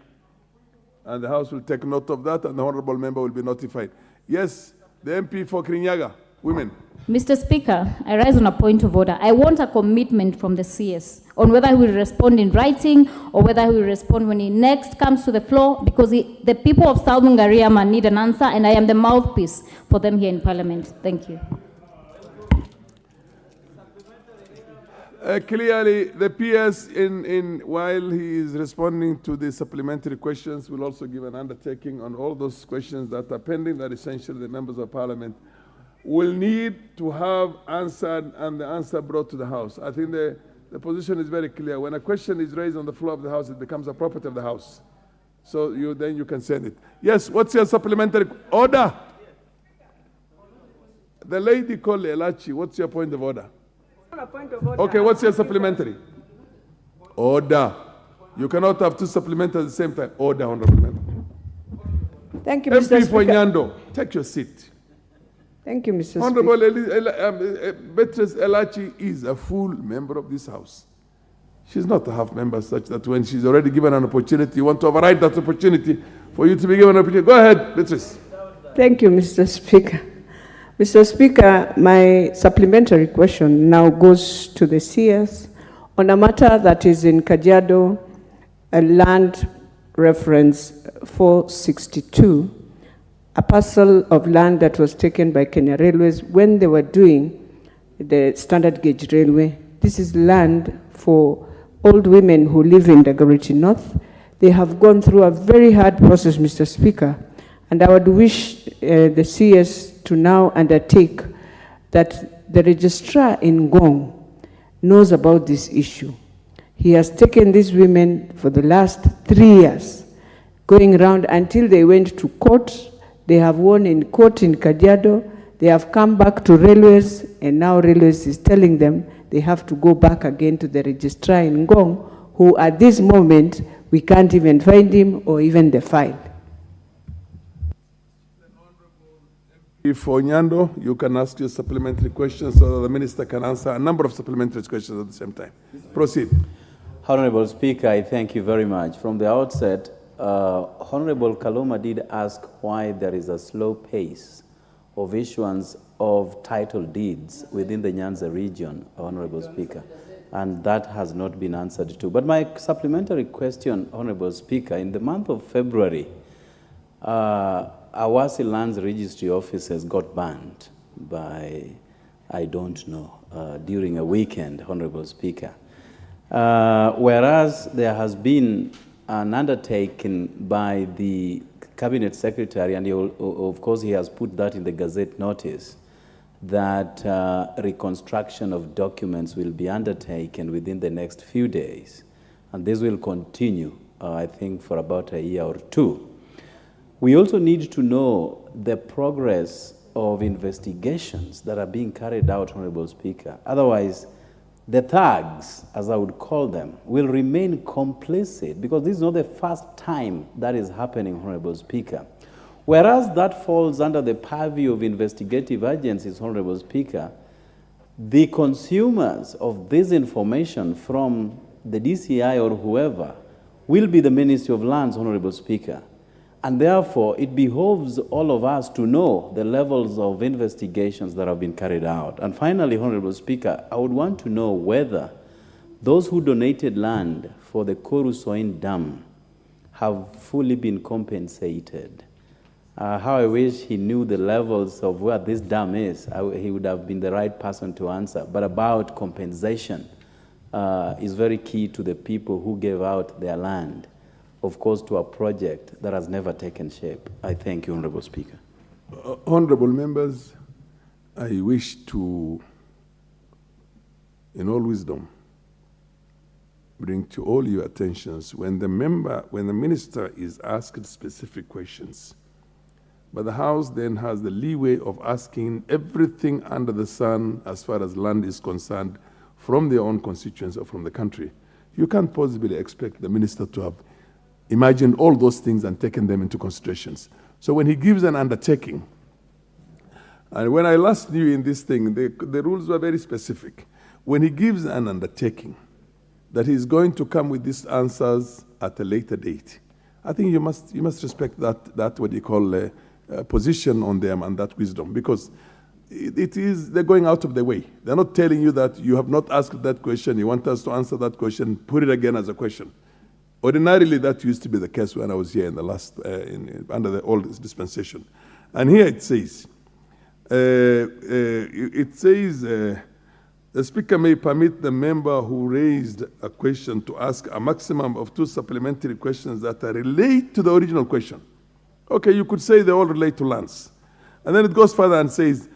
And the House will take note of that, and the honorable member will be notified. Yes, the MP for Kirinyaga, women. Mr. Speaker, I rise on a point of order. I want a commitment from the CS on whether he will respond in writing or whether he will respond when he next comes to the floor, because the people of Southern Gariama need an answer, and I am the mouthpiece for them here in Parliament. Thank you. Clearly, the PS, while he is responding to the supplementary questions, will also give an undertaking on all those questions that are pending, that essentially the members of Parliament will need to have answered and the answer brought to the House. I think the position is very clear. When a question is raised on the floor of the House, it becomes a property of the House. So then you can send it. Yes, what's your supplementary order? The lady called Elachi, what's your point of order? Okay, what's your supplementary? Order. You cannot have two supplementary at the same time. Order, honorable member. Thank you, Mr. MP for Speaker. Nyando, take your seat. Thank you, Mr. Honorable Speaker. Beatrice Elachi is a full member of this House. She's not a half member such that when she's already given an opportunity, you want to override that opportunity for you to be given an opportunity. Go ahead, Beatrice. Thank you, Mr. Speaker. Mr. Speaker, my supplementary question now goes to the CS on a matter that is in Kajiado, a land reference 462, a parcel of land that was taken by Kenya Railways when they were doing the standard gauge railway. This is land for old women who live in Dagoretti North. They have gone through a very hard process, Mr. Speaker, and I would wish the CS to now undertake that the registrar in Ngong knows about this issue. He has taken these women for the last 3 years, going around until they went to court. They have won in court in Kajiado. They have come back to Railways, and now Railways is telling them they have to go back again to the registrar in Ngong, who at this moment, we can't even find him or even the file. For Nyando, you can ask your supplementary questions so that the minister can answer a number of supplementary questions at the same time. Proceed. Honorable Speaker, I thank you very much. From the outset, Honorable Kaloma did ask why there is a slow pace of issuance of title deeds within the Nyanza region, Honorable Speaker, and that has not been answered too. But my supplementary question, Honorable Speaker, in the month of February, Awasi Lands Registry offices got banned by, I don't know, during a weekend, Honorable Speaker. Whereas there has been an undertaking by the Cabinet Secretary, and of course he has put that in the Gazette notice, that reconstruction of documents will be undertaken within the next few days. And this will continue, I think, for about a year or two. We also need to know the progress of investigations that are being carried out, Honorable Speaker. Otherwise, the thugs, as I would call them, will remain complicit, because this is not the first time that is happening, Honorable Speaker. Whereas that falls under the purview of investigative agencies, Honorable Speaker, the consumers of this information from the DCI or whoever will be the Ministry of Lands, Honorable Speaker. And therefore, it behoves all of us to know the levels of investigations that have been carried out. And finally, Honorable Speaker, I would want to know whether those who donated land for the Korusoin Dam have fully been compensated. How I wish he knew the levels of where this dam is. He would have been the right person to answer. But about compensation is very key to the people who gave out their land, of course, to a project that has never taken shape. I thank you, Honorable Speaker. Honorable members, I wish to, in all wisdom, bring to all your attentions when the minister is asked specific questions, but the House then has the leeway of asking everything under the sun as far as land is concerned from their own constituents or from the country, you can't possibly expect the minister to have imagined all those things and taken them into considerations. So when he gives an undertaking, and when I last knew in this thing, the rules were very specific. When he gives an undertaking that he's going to come with these answers at a later date, I think you must respect that what you call position on them and that wisdom, because they're going out of the way. They're not telling you that you have not asked that question, you want us to answer that question, put it again as a question. Ordinarily, that used to be the case when I was here in the last, under the old dispensation. And here it says, the Speaker may permit the member who raised a question to ask a maximum of 2 supplementary questions that are related to the original question. Okay, you could say they all relate to lands. And then it goes further and says,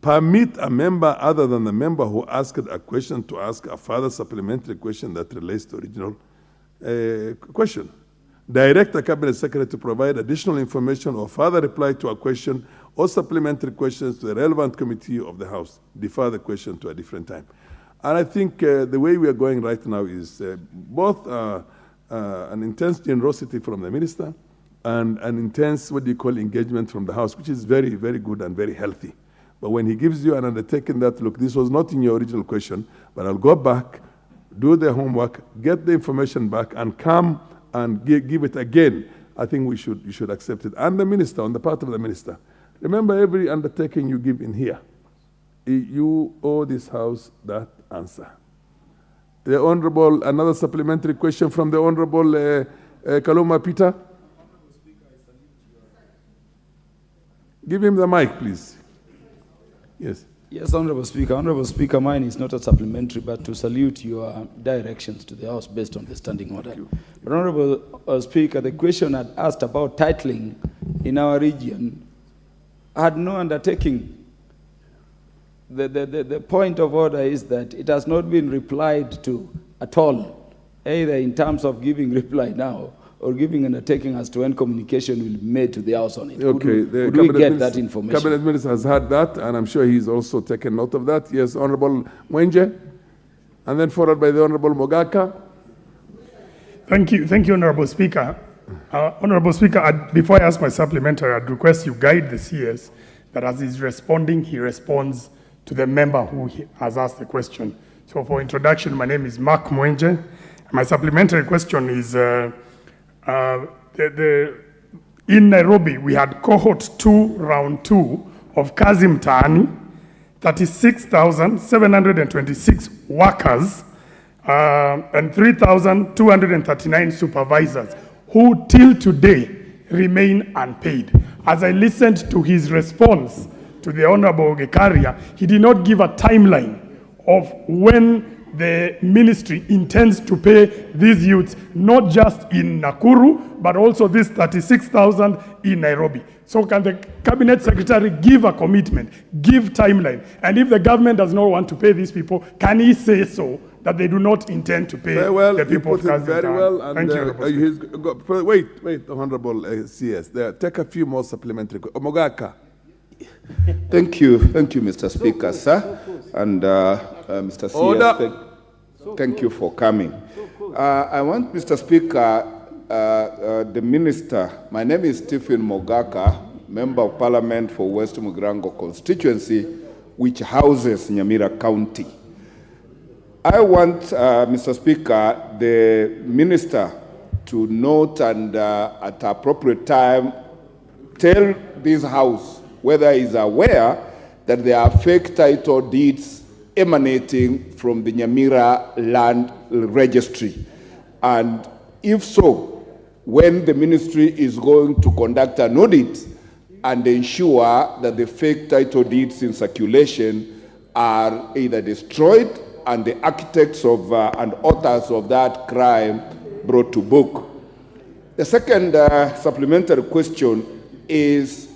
permit a member other than the member who asked a question to ask a further supplementary question that relates to the original question. Direct the Cabinet Secretary to provide additional information or further reply to a question or supplementary questions to the relevant committee of the House. Defer the question to a different time. And I think the way we are going right now is both an intense generosity from the minister and an intense, what do you call, engagement from the House, which is very, very good and very healthy. But when he gives you an undertaking that, look, this was not in your original question, but I'll go back, do the homework, get the information back, and come and give it again, I think you should accept it. And the minister, on the part of the minister, remember every undertaking you give in here, you owe this House that answer. The Honorable, another supplementary question from the Honorable Kaluma Peter. Give him the mic, please. Yes. Yes, Honorable Speaker. Honorable Speaker, mine is not a supplementary, but to salute your directions to the House based on the standing order. But Honorable Speaker, the question had asked about titling in our region had no undertaking. The point of order is that it has not been replied to at all, either in terms of giving reply now or giving an undertaking as to when communication will be made to the House on it. Okay, could we get that information? Cabinet Minister has heard that, and I'm sure he's also taken note of that. Yes, Honorable Mwenje, and then followed by the Honorable Mogaka. Thank you, Honorable Speaker. Honorable Speaker, before I ask my supplementary, I'd request you guide the CS that as he's responding, he responds to the member who has asked the question. So for introduction, my name is Mark Mwenje. My supplementary question is, in Nairobi, we had cohort 2, round 2 of Kazim Taani, 36,726 workers, and 3,239 supervisors who till today remain unpaid. As I listened to his response to the Honorable Zacharia, he did not give a timeline of when the ministry intends to pay these youths, not just in Nakuru, but also this 36,000 in Nairobi. So can the Cabinet Secretary give a commitment, give timeline? And if the government does not want to pay these people, can he say so, that they do not intend to pay the people of Kazim? Very well. And, thank you. Wait, Honorable CS. Take a few more supplementary. Mogaka. Thank you, Mr. Speaker, sir. And Mr. CS, thank you for coming. I want, Mr. Speaker, the Minister, my name is Stephen Mogaka, Member of Parliament for West Mugirango constituency, which houses Nyamira County. I want, Mr. Speaker, the Minister to note and at appropriate time tell this House whether he is aware that there are fake title deeds emanating from the Nyamira Land Registry. And if so, when the ministry is going to conduct an audit and ensure that the fake title deeds in circulation are either destroyed and the architects of and authors of that crime brought to book. The second supplementary question is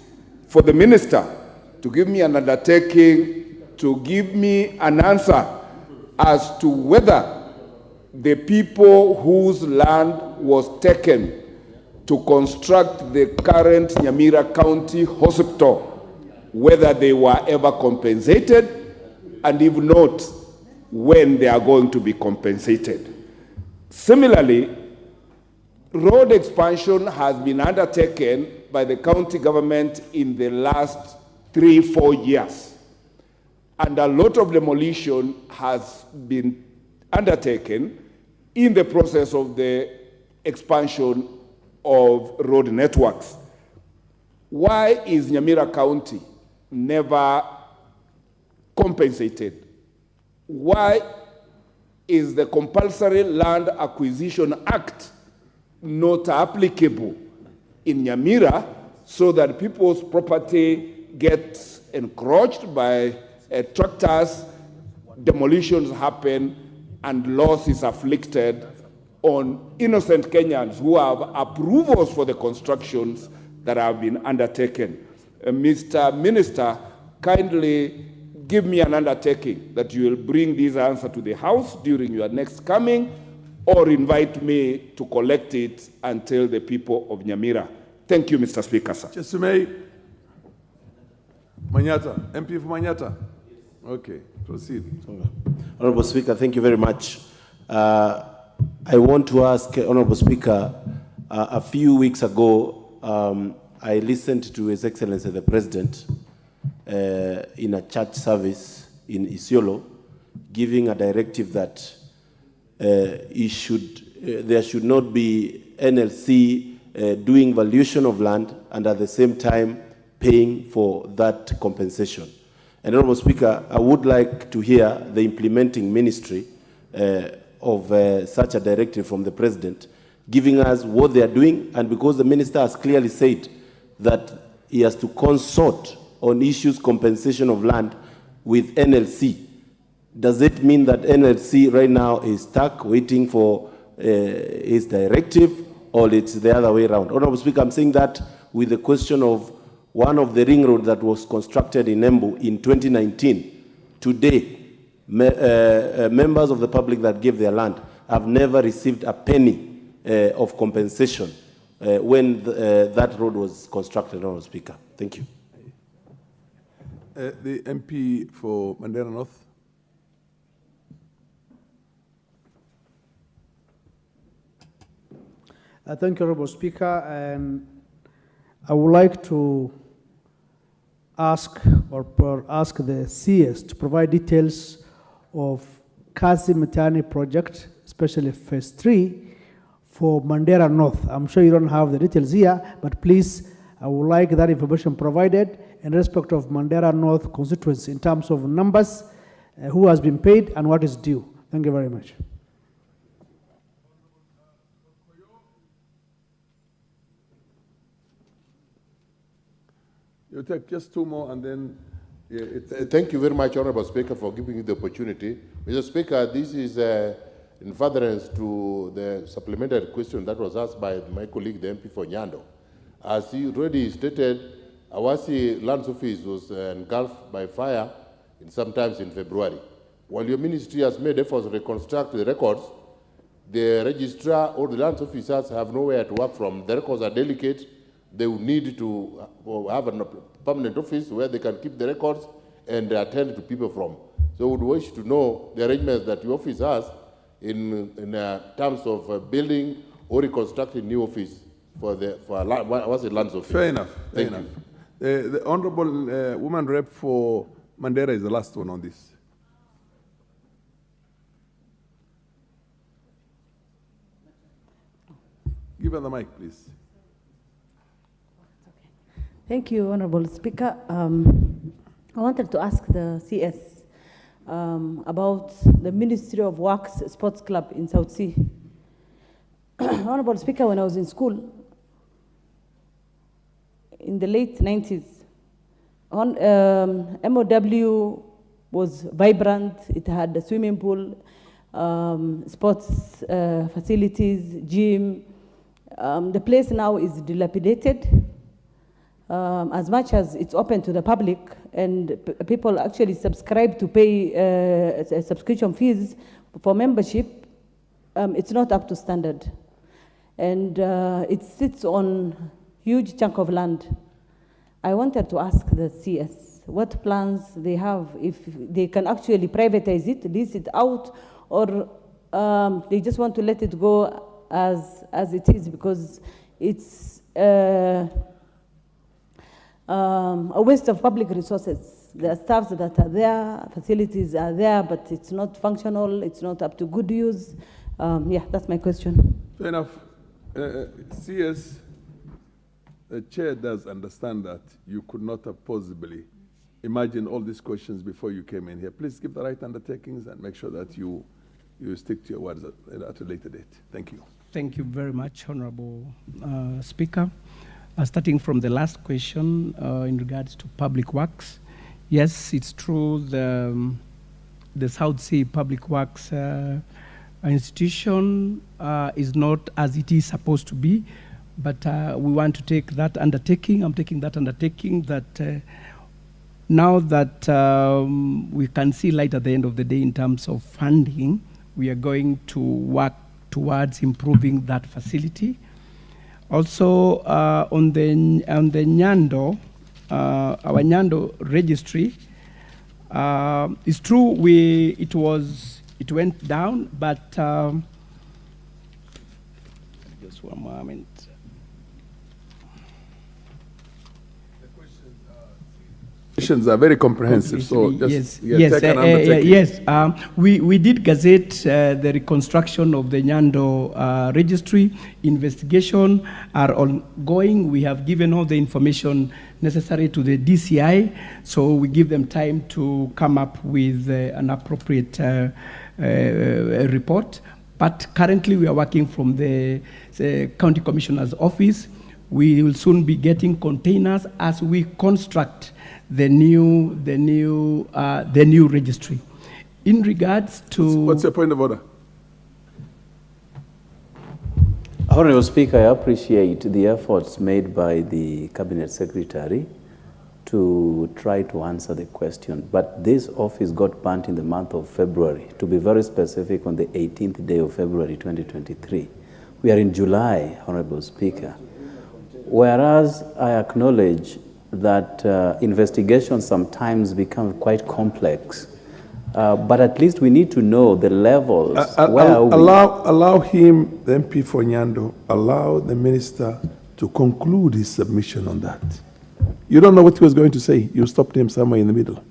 for the minister to give me an undertaking to give me an answer as to whether the people whose land was taken to construct the current Nyamira County Hospital, whether they were ever compensated, and if not, when they are going to be compensated. Similarly, road expansion has been undertaken by the county government in the last 3-4 years. And a lot of demolition has been undertaken in the process of the expansion of road networks. Why is Nyamira County never compensated? Why is the Compulsory Land Acquisition Act not applicable in Nyamira so that people's property gets encroached by tractors, demolitions happen, and loss is afflicted on innocent Kenyans who have approvals for the constructions that have been undertaken? Mr. Minister, kindly give me an undertaking that you will bring this answer to the House during your next coming, or invite me to collect it and tell the people of Nyamira. Thank you, Mr. Speaker, sir. Chesumei Manyata, MP for Manyata. Okay, proceed. Honorable Speaker, thank you very much. I want to ask, Honorable Speaker, a few weeks ago, I listened to His Excellency the President in a church service in Isiolo, giving a directive that there should not be NLC doing valuation of land and at the same time paying for that compensation. And Honorable Speaker, I would like to hear the implementing ministry of such a directive from the President, giving us what they are doing, and because the Minister has clearly said that he has to consult on issues compensation of land with NLC. Does it mean that NLC right now is stuck waiting for his directive, or it's the other way around? Honorable Speaker, I'm saying that with the question of one of the ring road that was constructed in Embu in 2019. Today, members of the public that gave their land have never received a penny of compensation when that road was constructed, Honorable Speaker. Thank you. The MP for Mandera North. Thank you, Honorable Speaker. I would like to ask the CS to provide details of Kazi Mtihani project, especially phase 3 for Mandera North. I'm sure you don't have the details here, but please, I would like that information provided in respect of Mandera North constituency in terms of numbers, who has been paid and what is due. Thank you very much. You take just 2 more and then... Thank you very much, Honorable Speaker, for giving me the opportunity. Mr. Speaker, this is in furtherance to the supplementary question that was asked by my colleague, the MP for Nyando. As he already stated, Awasi Lands Office was engulfed by fire sometimes in February. While your ministry has made efforts to reconstruct the records, the registrar or the lands officers have nowhere to work from. The records are delicate. They will need to have a permanent office where they can keep the records and attend to people from. So we would wish to know the arrangements that your office has in terms of building or reconstructing new office for what's the lands office. Fair enough. Fair Thank enough. The Honorable Woman Rep for Mandera is the last one on this. Give her the mic, please. Thank you, Honorable Speaker. I wanted to ask the CS about the Ministry of Works Sports Club in South Sea. Honorable Speaker, when I was in school, in the late 90s, MOW was vibrant. It had a swimming pool, sports facilities, gym. The place now is dilapidated. As much as it's open to the public and people actually subscribe to pay subscription fees for membership, it's not up to standard. And it sits on huge chunk of land. I wanted to ask the CS what plans they have, if they can actually privatize it, lease it out, or they just want to let it go as it is, because it's a waste of public resources. There are staffs that are there, facilities are there, but it's not functional, it's not up to good use. Yeah, that's my question. Fair enough. CS, the chair does understand that you could not have possibly imagined all these questions before you came in here. Please give the right undertakings and make sure that you stick to your words at a later date. Thank you. Thank you very much, Honorable Speaker. Starting from the last question in regards to public works, yes, it's true the South Sea Public Works institution is not as it is supposed to be, but we want to take that undertaking. I'm taking that undertaking that now that we can see light at the end of the day in terms of funding, we are going to work towards improving that facility. Also, on the Nyando, our Nyando registry, it's true it went down, but just one moment. Questions are very comprehensive, so just take an undertaking. Yes. We did gazette the reconstruction of the Nyando registry. Investigation are ongoing. We have given all the information necessary to the DCI, so we give them time to come up with an appropriate report. But currently, we are working from the County Commissioner's office. We will soon be getting containers as we construct the new registry. In regards to what's your point of order? Honorable Speaker, I appreciate the efforts made by the Cabinet Secretary to try to answer the question, but this office got burnt in the month of February, to be very specific, on the 18th day of February 2023. We are in July, Honorable Speaker. Whereas I acknowledge that investigations sometimes become quite complex, but at least we need to know the levels. Allow him, the MP for Nyando, allow the minister to conclude his submission on that. You don't know what he was going to say. You stopped him somewhere in the middle.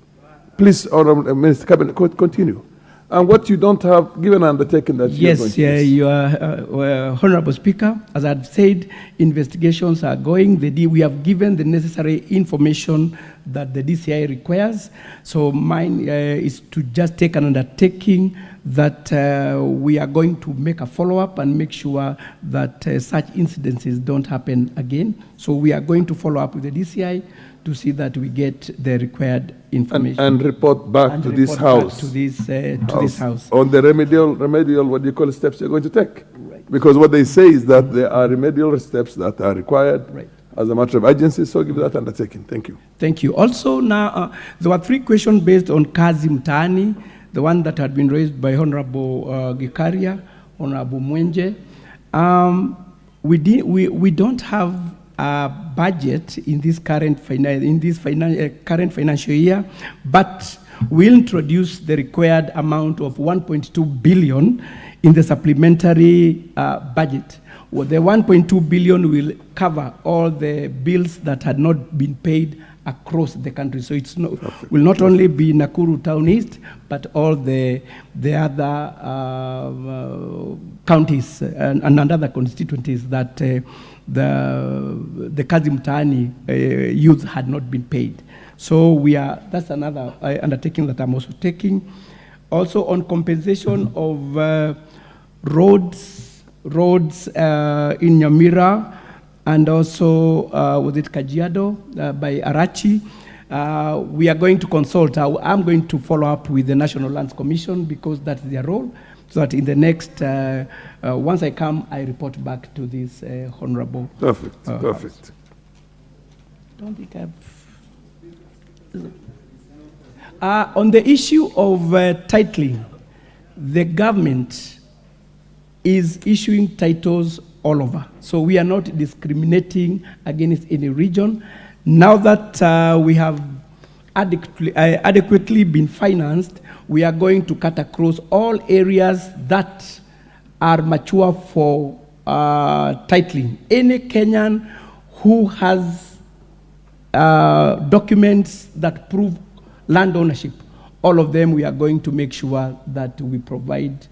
Please, Honourable Minister, Cabinet, continue. And what you don't have, given an undertaking that you're going to Yes, you are, Honourable Speaker. As I've said, investigations are going. We have given the necessary information that the DCI requires. So mine is to just take an undertaking that we are going to make a follow-up and make sure that such incidences don't happen again. So we are going to follow up with the DCI to see that we get the required information. And report back to this House. To this House. On the remedial, what do you call steps you're going to take? Right. Because what they say is that there are remedial steps that are required as a matter of urgency, so give that undertaking. Thank you. Thank you. Also, now, there were 3 questions based on Kazi Mtaani, the one that had been raised by Honorable Zacharia, Honorable Mwenje. We don't have a budget in this current financial year, but we'll introduce the required amount of 1.2 billion in the supplementary budget. Well, the 1.2 billion will cover all the bills that had not been paid across the country. So it's will not only be Nakuru Town East, but all the other counties and other constituencies that the Kazi Mtaani youth had not been paid. So that's another undertaking that I'm also taking. Also on compensation of roads in Nyamira, and also was it Kajiado by Arachi. We are going to consult. I'm going to follow up with the National Lands Commission because that's their role, so that in the next, once I come, I report back to this honorable. Perfect, perfect. Don't think on the issue of titling, the government is issuing titles all over. So we are not discriminating against any region. Now that we have adequately been financed, we are going to cut across all areas that are mature for titling. Any Kenyan who has documents that prove land ownership, all of them we are going to make sure that we provide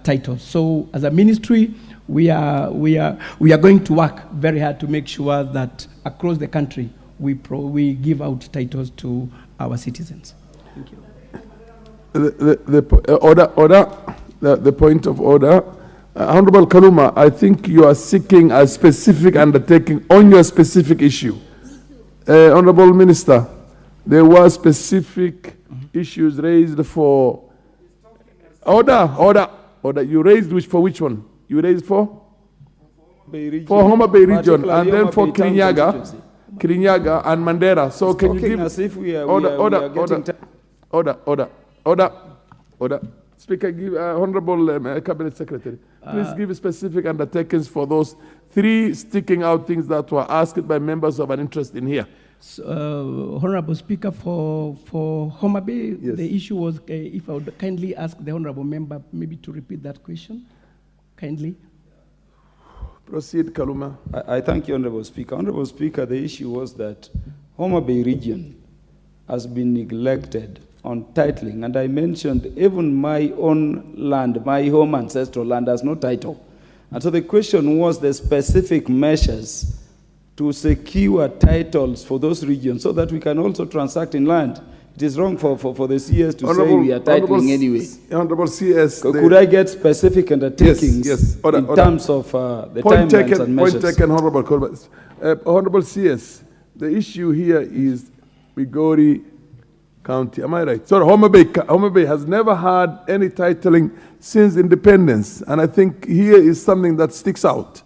titles. So as a ministry, we are going to work very hard to make sure that across the country we give out titles to our citizens. Thank you. The point of order. Honorable Kaluma, I think you are seeking a specific undertaking on your specific issue. Honorable Minister, there were specific issues raised for... Order. You raised for which one? You raised for? For Homa Bay region, and then for Kirinyaga and Mandera. So can you give... as if we are Order. Speaker, give Honorable Cabinet Secretary, please give specific undertakings for those 3 sticking out things that were asked by members of an interest in here. Honorable Speaker, for Homa Bay, yes. The issue was, if I would kindly ask the Honorable Member maybe to repeat that question, kindly. Proceed, Kaluma. I thank you, Honorable Speaker. Honorable Speaker, the issue was that Homa Bay region has been neglected on titling, and I mentioned even my own land, my home ancestral land, has no title. And so the question was the specific measures to secure titles for those regions so that we can also transact in land. It is wrong for the CS to say we are titling anyway. Honorable CS. Could I get specific undertakings in terms of the timelines and measures? Point taken, Honorable Colbert. Honorable CS, the issue here is Migori County. Am I right? Sorry, Homa Bay has never had any titling since independence, and I think here is something that sticks out.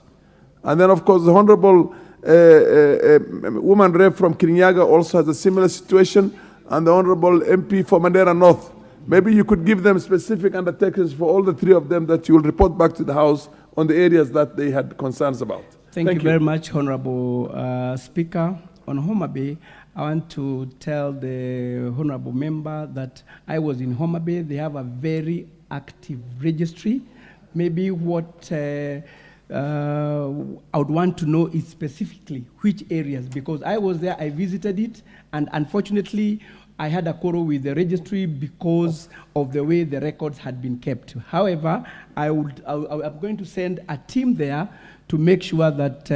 And then, of course, the Honorable woman rep from Kirinyaga also has a similar situation, and the Honorable MP for Mandera North. Maybe you could give them specific undertakings for all the 3 of them that you will report back to the House on the areas that they had concerns about. Thank you very much, Honorable Speaker. On Homa Bay, I want to tell the Honorable Member that I was in Homa Bay. They have a very active registry. Maybe what I would want to know is specifically which areas, because I was there, I visited it, and unfortunately, I had a quarrel with the registry because of the way the records had been kept. However, I'm going to send a team there to make sure that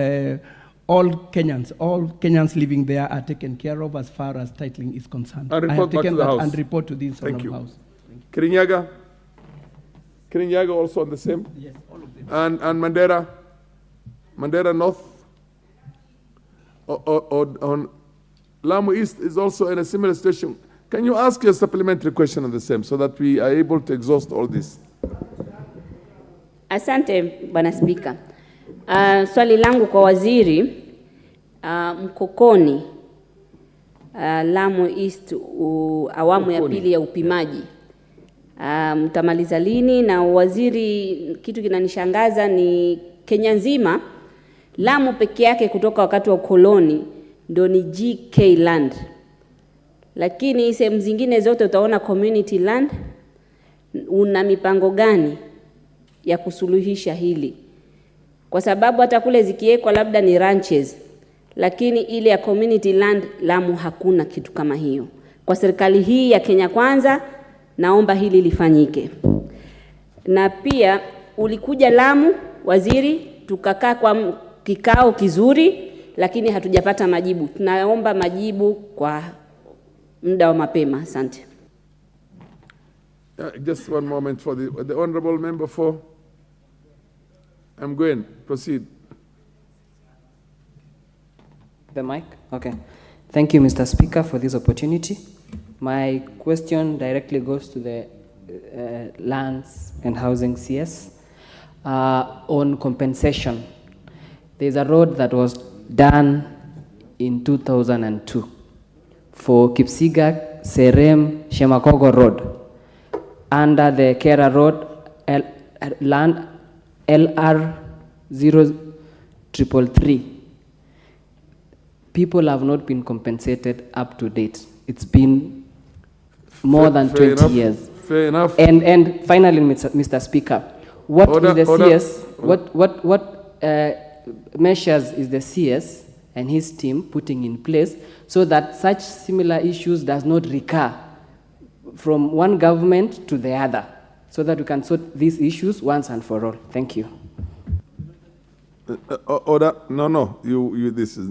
all Kenyans living there are taken care of as far as titling is concerned. And report I have taken back to the House. And report to this Thank you. House. Kirinyaga also on the same? Yes, all of them. And Mandera North, on Lamu East is also in a similar situation. Can you ask your supplementary question on the same so that we are able to exhaust all this? Asante, Bwana Spika. Swali langu kwa waziri, Mkokoni, Lamu East, awamu ya pili ya upimaji. Mtamaliza lini? Na waziri, kitu kinanishangaza ni Kenya nzima, Lamu peke yake kutoka wakati wa ukoloni ndo ni GK land. Lakini sehemu zingine zote utaona community land. Una mipango gani ya kusuluhisha hili? Kwa sababu hata kule zikiekwa labda ni ranches, lakini ile ya community land Lamu hakuna kitu kama hiyo. Kwa serikali hii ya Kenya Kwanza, naomba hili lifanyike. Na pia ulikuja Lamu, waziri, tukakaa kwa kikao kizuri, lakini hatujapata majibu. Tunaomba majibu kwa muda wa mapema. Asante. Just one moment for the honorable member for... I'm going. Proceed. The mic? Okay. Thank you, Mr. Speaker, for this opportunity. My question directly goes to the Lands and Housing CS on compensation. There's a road that was done in 2002 for Kipsigak, Serem, Shemakogo Road under the Kera Road land LR 0333. People have not been compensated up to date. It's been more than 20 enough. years. Fair enough. And finally, Mr. Speaker, what Order, is the order, CS? order. What measures is the CS and his team putting in place so that such similar issues does not recur from one government to the other, so that we can sort these issues once and for all? Thank you. Order. No. You. This is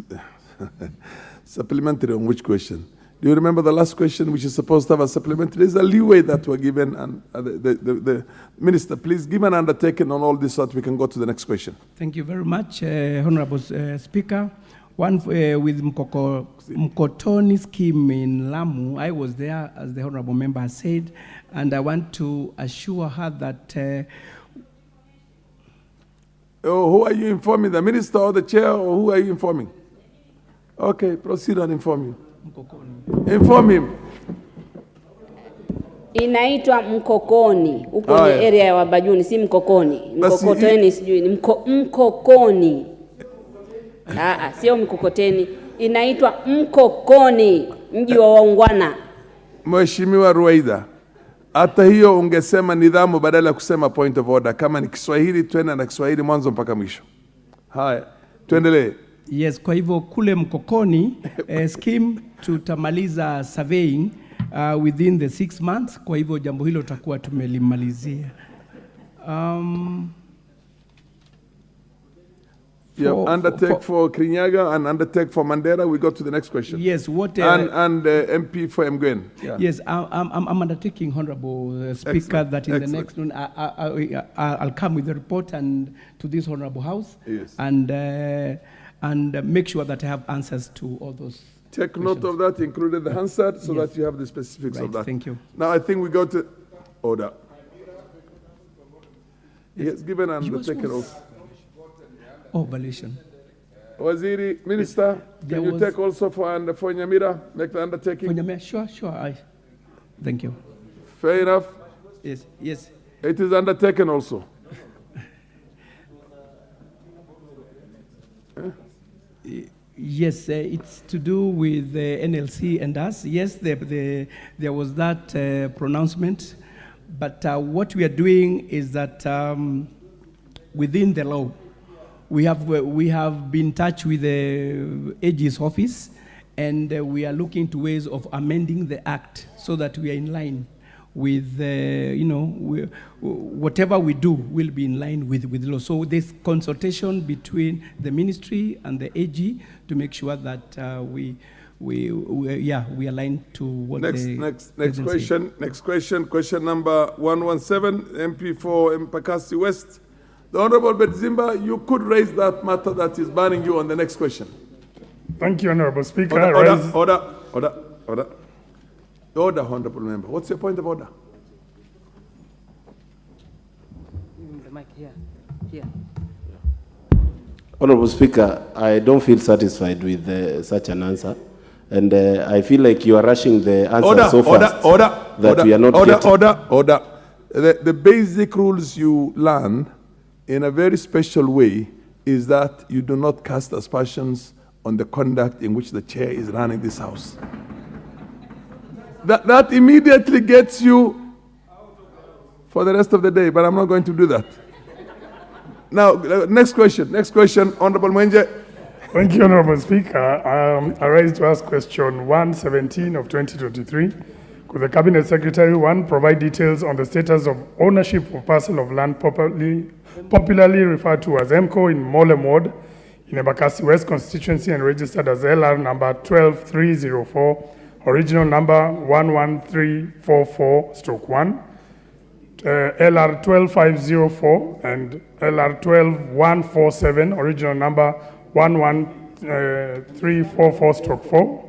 supplementary on which question? Do you remember the last question, which is supposed to have a supplementary? There's a leeway that we're given, and the minister, please give an undertaking on all this so that we can go to the next question. Thank you very much, Honorable Speaker. One with Mkotoni scheme in Lamu, I was there, as the Honorable Member has said, and I want to assure her that. Who are you informing? The minister or the chair, or who are you informing? Okay, proceed and inform him. Inform him. Inaitwa Mkokoni huko ni area ya Wabajuni, si Mkokoni. Mkokoteni sijui ni Mkokoni. Sio Mkokoteni, inaitwa Mkokoni, mji wa waungwana. Mheshimiwa Ruwaida, hata hiyo ungesema nidhamu badala ya kusema point of order. Kama ni Kiswahili twende na Kiswahili mwanzo mpaka mwisho. Haya, tuendelee. Yes, kwa hivyo kule Mkokoni scheme tutamaliza surveying within the 6 months. Kwa hivyo jambo hilo tutakuwa tumelimalizia. Undertake for Kirinyaga and undertake for Mandera. We go to the next question. Yes, what and MP for Mgwen. Yeah. Yes, I'm undertaking, Honorable Speaker, Excellent. that in Excellent. the next one I'll come with a report and to this Honorable House. Yes. And make sure that I have answers to all those. Take note of that, included the Hansard, so that you have the specifics of that. Thank you. Now I think we go to order. Yes, given an undertaking also. Oh, valuation. Waziri, Minister, can you take also for Nyamira, make the undertaking? For Nyamira, sure. Thank you. Fair enough? Yes. It is undertaken also. Yes, it's to do with the NLC and us. Yes, there was that pronouncement, but what we are doing is that within the law, we have been in touch with the AG's office, and we are looking to ways of amending the act so that we are in line with, whatever we do will be in line with law. So there's consultation between the ministry and the AG to make sure that we align to what next question. Next question. Question number 117, MP for Mpakasi West. The Honorable Betzimba, you could raise that matter that is barring you on the next question. Thank you, Honorable Speaker. Order, Honorable Member. What's your point of order? The mic here. Honorable Speaker, I don't feel satisfied with such an answer. And I feel like you are rushing the answer so fast that we are not getting. Order. The basic rules you learn in a very special way is that you do not cast aspersions on the conduct in which the chair is running this house. That immediately gets you for the rest of the day, but I'm not going to do that. Now, next question, Honorable Mwenje. Thank you, Honorable Speaker. I rise to ask question 117 of 2023. Could the Cabinet Secretary, one, provide details on the status of ownership of parcel of land popularly referred to as MCO in Molem Ward in Embakasi West constituency and registered as LR number 12304, original number 11344/1, LR 12504 and LR 12147, original number 11344/4.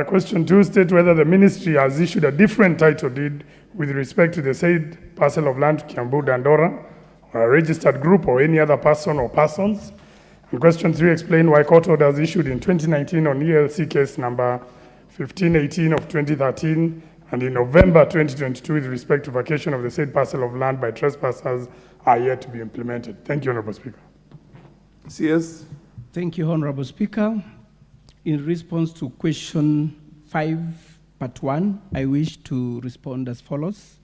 Question 2 state whether the ministry has issued a different title deed with respect to the said parcel of land to Kiambu Dandora, or a registered group or any other person or persons. And question 3 explain why court orders issued in 2019 on ELC case number 1518 of 2013 and in November 2022 with respect to vacation of the said parcel of land by trespassers are yet to be implemented. Thank you, Honorable Speaker. CS. Thank you, Honorable Speaker. In response to question 5, Part 1, I wish to respond as follows.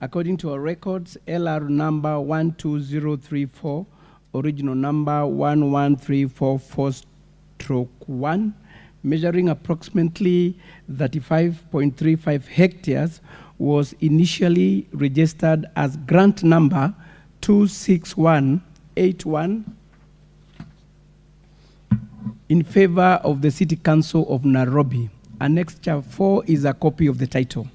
According to our records, LR number 12034, original number 11344/1, measuring approximately 35.35 hectares, was initially registered as grant number 26181 in favor of the City Council of Nairobi. Annexure 4 is a copy of the title.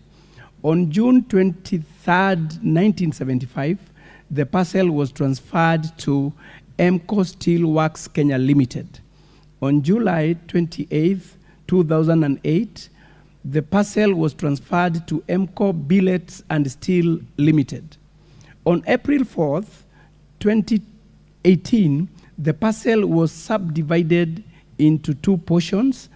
On June 23rd, 1975, the parcel was transferred to Emco Steelworks Kenya Limited. On July 28th, 2008, the parcel was transferred to Emco Billets and Steel Limited. On April 4th, 2018, the parcel was subdivided into 2 portions,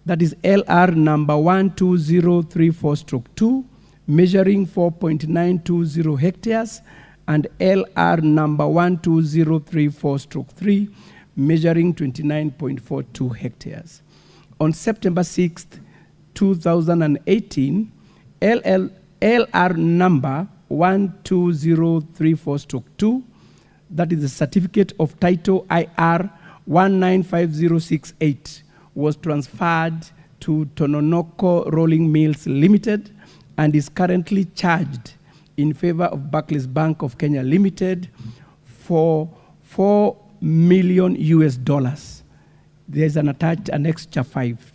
that is LR number 12034/2, measuring 4.920 hectares, and LR number 12034/3, measuring 29.42 hectares. On September 6th, 2018, LR number 12034/2, that is the certificate of title IR 195068, was transferred to Tononoko Rolling Mills Limited and is currently charged in favor of Barclays Bank of Kenya Limited for $4 million. There's an attached annexure 5.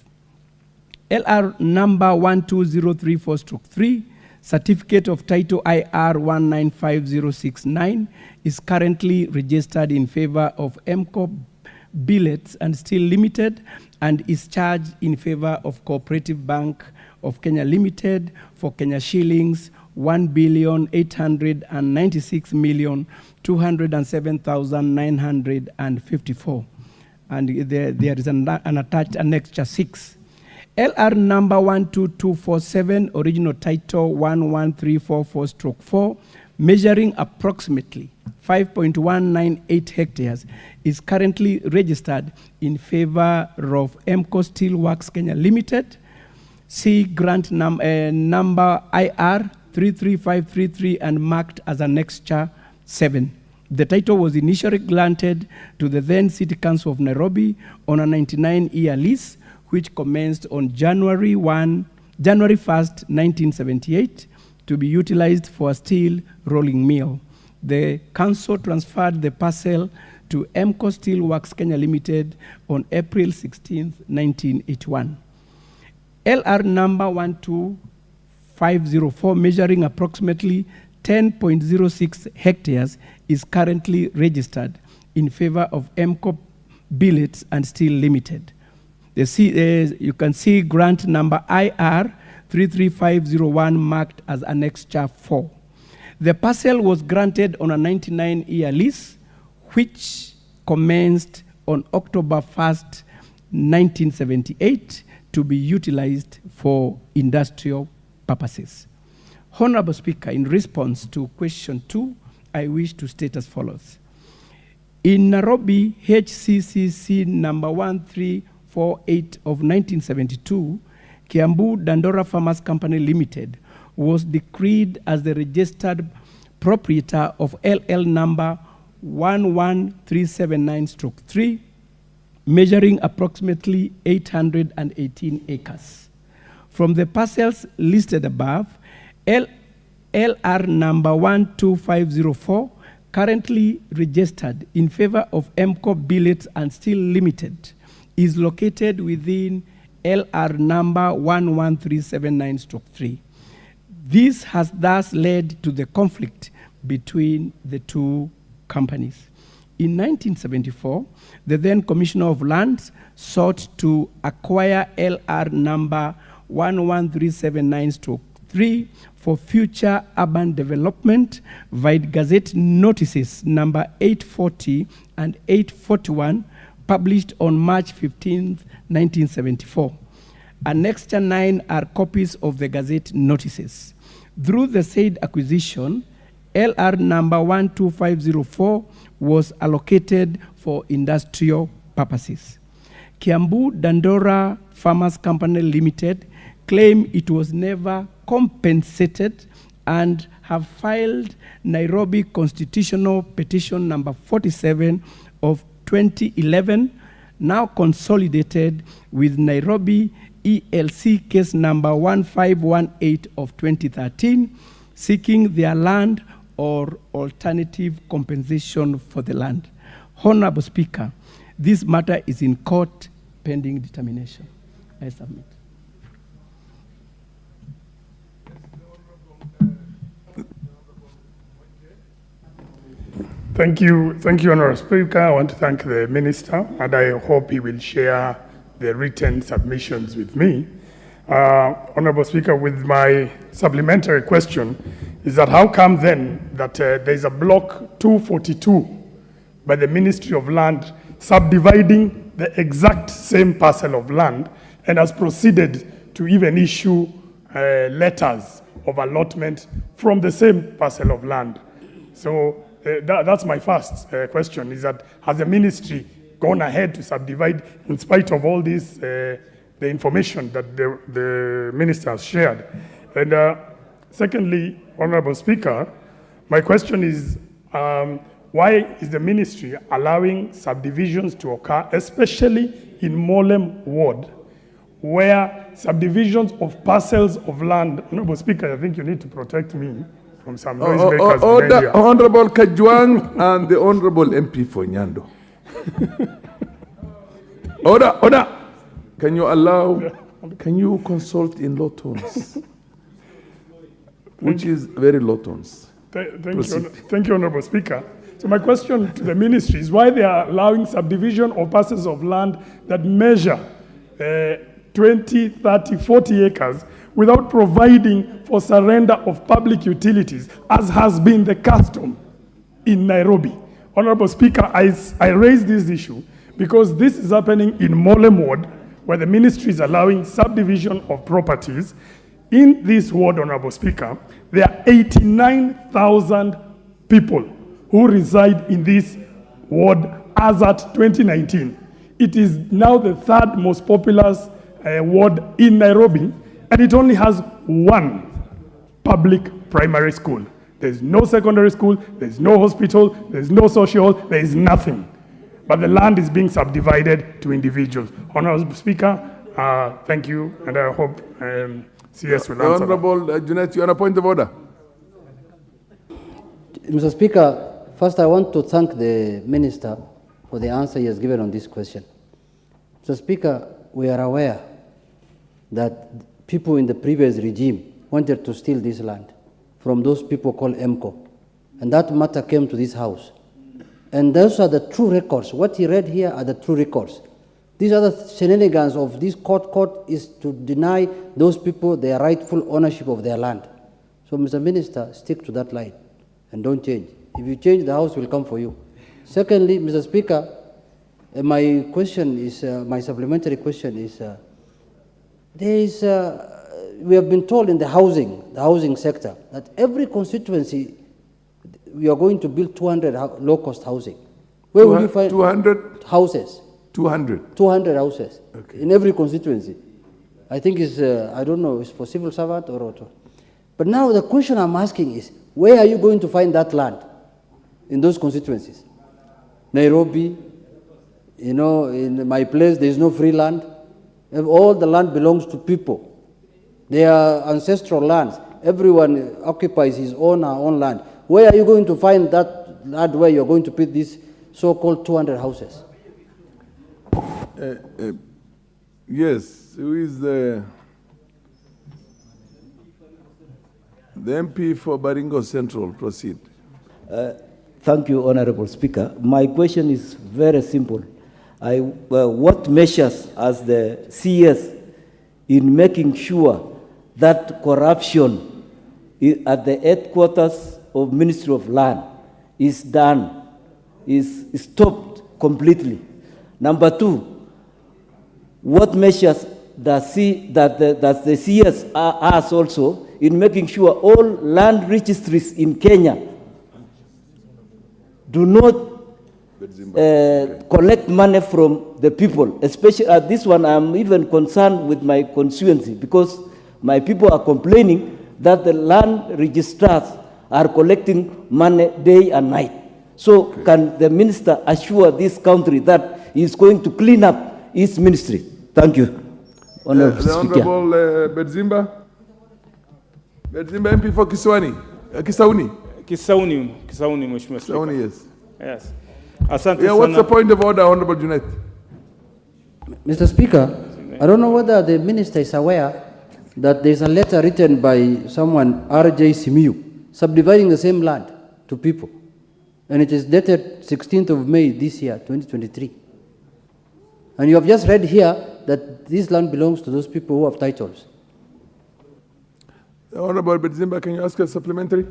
LR number 12034/3, certificate of title IR 195069, is currently registered in favor of Emco Billets and Steel Limited and is charged in favor of Cooperative Bank of Kenya Limited for Kenya shillings 1,896,207,954. And there is an attached annexure 6. LR number 12247, original title 1134/4, measuring approximately 5.198 hectares, is currently registered in favor of Emco Steelworks Kenya Limited. See grant number IR 33533 and marked as annexure 7. The title was initially granted to the then City Council of Nairobi on a 99-year lease, which commenced on January 1st, 1978, to be utilized for a steel rolling mill. The council transferred the parcel to Emco Steelworks Kenya Limited on April 16, 1981. LR number 12504, measuring approximately 10.06 hectares, is currently registered in favor of Emco Billets and Steel Limited. You can see grant number IR 33501 marked as annexure 4. The parcel was granted on a 99-year lease, which commenced on October 1st, 1978, to be utilized for industrial purposes. Honorable Speaker, in response to question 2, I wish to state as follows. In Nairobi, HCCC number 1348 of 1972, Kiambu Dandora Farmers Company Limited was decreed as the registered proprietor of LL number 11379/3, measuring approximately 818 acres. From the parcels listed above, LR number 12504, currently registered in favor of Emco Billets and Steel Limited, is located within LR number 11379/3. This has thus led to the conflict between the two companies. In 1974, the then Commissioner of Lands sought to acquire LR number 11379/3 for future urban development via Gazette notices number 840 and 841, published on March 15, 1974. Annexure 9 are copies of the Gazette notices. Through the said acquisition, LR number 12504 was allocated for industrial purposes. Kiambu Dandora Farmers Company Limited claim it was never compensated and have filed Nairobi Constitutional Petition number 47 of 2011, now consolidated with Nairobi ELC case number 1518 of 2013, seeking their land or alternative compensation for the land. Honorable Speaker, this matter is in court pending determination. I submit. Thank you, Honourable Speaker. I want to thank the Minister, and I hope he will share the written submissions with me. Honourable Speaker, with my supplementary question, is that how come then that there's a block 242 by the Ministry of Land subdividing the exact same parcel of land and has proceeded to even issue letters of allotment from the same parcel of land? So that's my first question, is that has the ministry gone ahead to subdivide in spite of all this, the information that the minister has shared? And secondly, Honorable Speaker, my question is, why is the ministry allowing subdivisions to occur, especially in Molem Ward, where subdivisions of parcels of land? Honorable Speaker, I think you need to protect me from some noisemakers. Order, Honorable Kajwang and the Honorable MP for Nyando. Order. Can you consult in low tones? Which is very low tones. Thank you, Honorable Speaker. So my question to the ministry is why they are allowing subdivision of parcels of land that measure 20, 30, 40 acres without providing for surrender of public utilities, as has been the custom in Nairobi. Honorable Speaker, I raise this issue because this is happening in Molem Ward, where the ministry is allowing subdivision of properties. In this ward, Honorable Speaker, there are 89,000 people who reside in this ward as at 2019. It is now the third most populous ward in Nairobi, and it only has one public primary school. There's no secondary school, there's no hospital, there's no social, there is nothing. But the land is being subdivided to individuals. Honorable Speaker, thank you, and I hope CS will answer. Honorable Junet, you on a point of order? Mr. Speaker, first I want to thank the Minister for the answer he has given on this question. Mr. Speaker, we are aware that people in the previous regime wanted to steal this land from those people called MCO. And that matter came to this house. And those are the true records. What he read here are the true records. These other shenanigans of this court is to deny those people their rightful ownership of their land. So, Mr. Minister, stick to that line and don't change. If you change, the house will come for you. Secondly, Mr. Speaker, my question is, my supplementary question is, we have been told in the housing sector that every constituency we are going to build 200 low-cost housing. Where will you find 200 houses? 200 houses in every constituency. I think it's, I don't know, it's for civil servant or what. But now the question I'm asking is, where are you going to find that land in those constituencies? Nairobi, you know, in my place, there is no free land. All the land belongs to people. They are ancestral lands. Everyone occupies his own land. Where are you going to find that land where you're going to put these so-called 200 houses? Yes, who is the MP for Baringo Central? Proceed. Thank you, Honorable Speaker. My question is very simple. What measures has the CS in making sure that corruption at the headquarters of Ministry of Land is done, is stopped completely? Number two, what measures does the CS has also in making sure all land registries in Kenya do not collect money from the people, especially at this one. I'm even concerned with my constituency because my people are complaining that the land registrars are collecting money day and night. So can the minister assure this country that he is going to clean up his ministry? Thank you. Honorable The Speaker. Honorable Bedzimba. Bedzimba MP for Kiswani. Kisauni. Kisauni, Mheshimiwa Speaker. Kisauni, yes. Yes. Asante Yeah, what's sana. the point of order, Honorable Junet? Mr. Speaker, I don't know whether the minister is aware that there's a letter written by someone, R.J. Simiyu, subdividing the same land to people. And it is dated 16th of May this year, 2023. And you have just read here that this land belongs to those people who have titles. Honorable Bedzimba, can you ask a supplementary?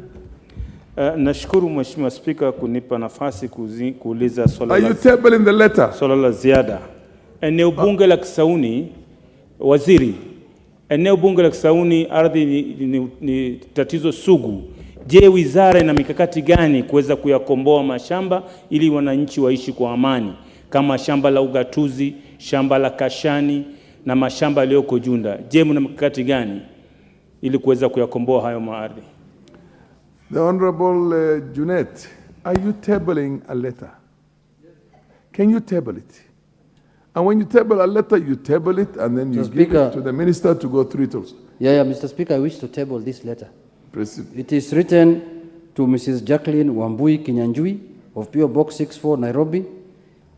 Nashukuru Mheshimiwa Spika kunipa nafasi kuuliza swala Are you tabling the letter? Swala la ziada. Eneo bunge la Kisauni, waziri, eneo bunge la Kisauni ardhi ni tatizo sugu. Je, wizara ina mikakati gani kuweza kuyakomboa mashamba ili wananchi waishi kwa amani, kama shamba la ugatuzi, shamba la Kashani na mashamba yaliyoko Junda? Je, mna mikakati gani ili kuweza kuyakomboa hayo maardhi? The Honorable Junet, are you tabling a letter? Can you table it? And when you table a letter, you table it and then you give it to the minister to go through it also. Yeah, Mr. Speaker, I wish to table this letter. Proceed. It is written to Mrs. Jacqueline Wambui Kinyanjui of PO Box 64, Nairobi,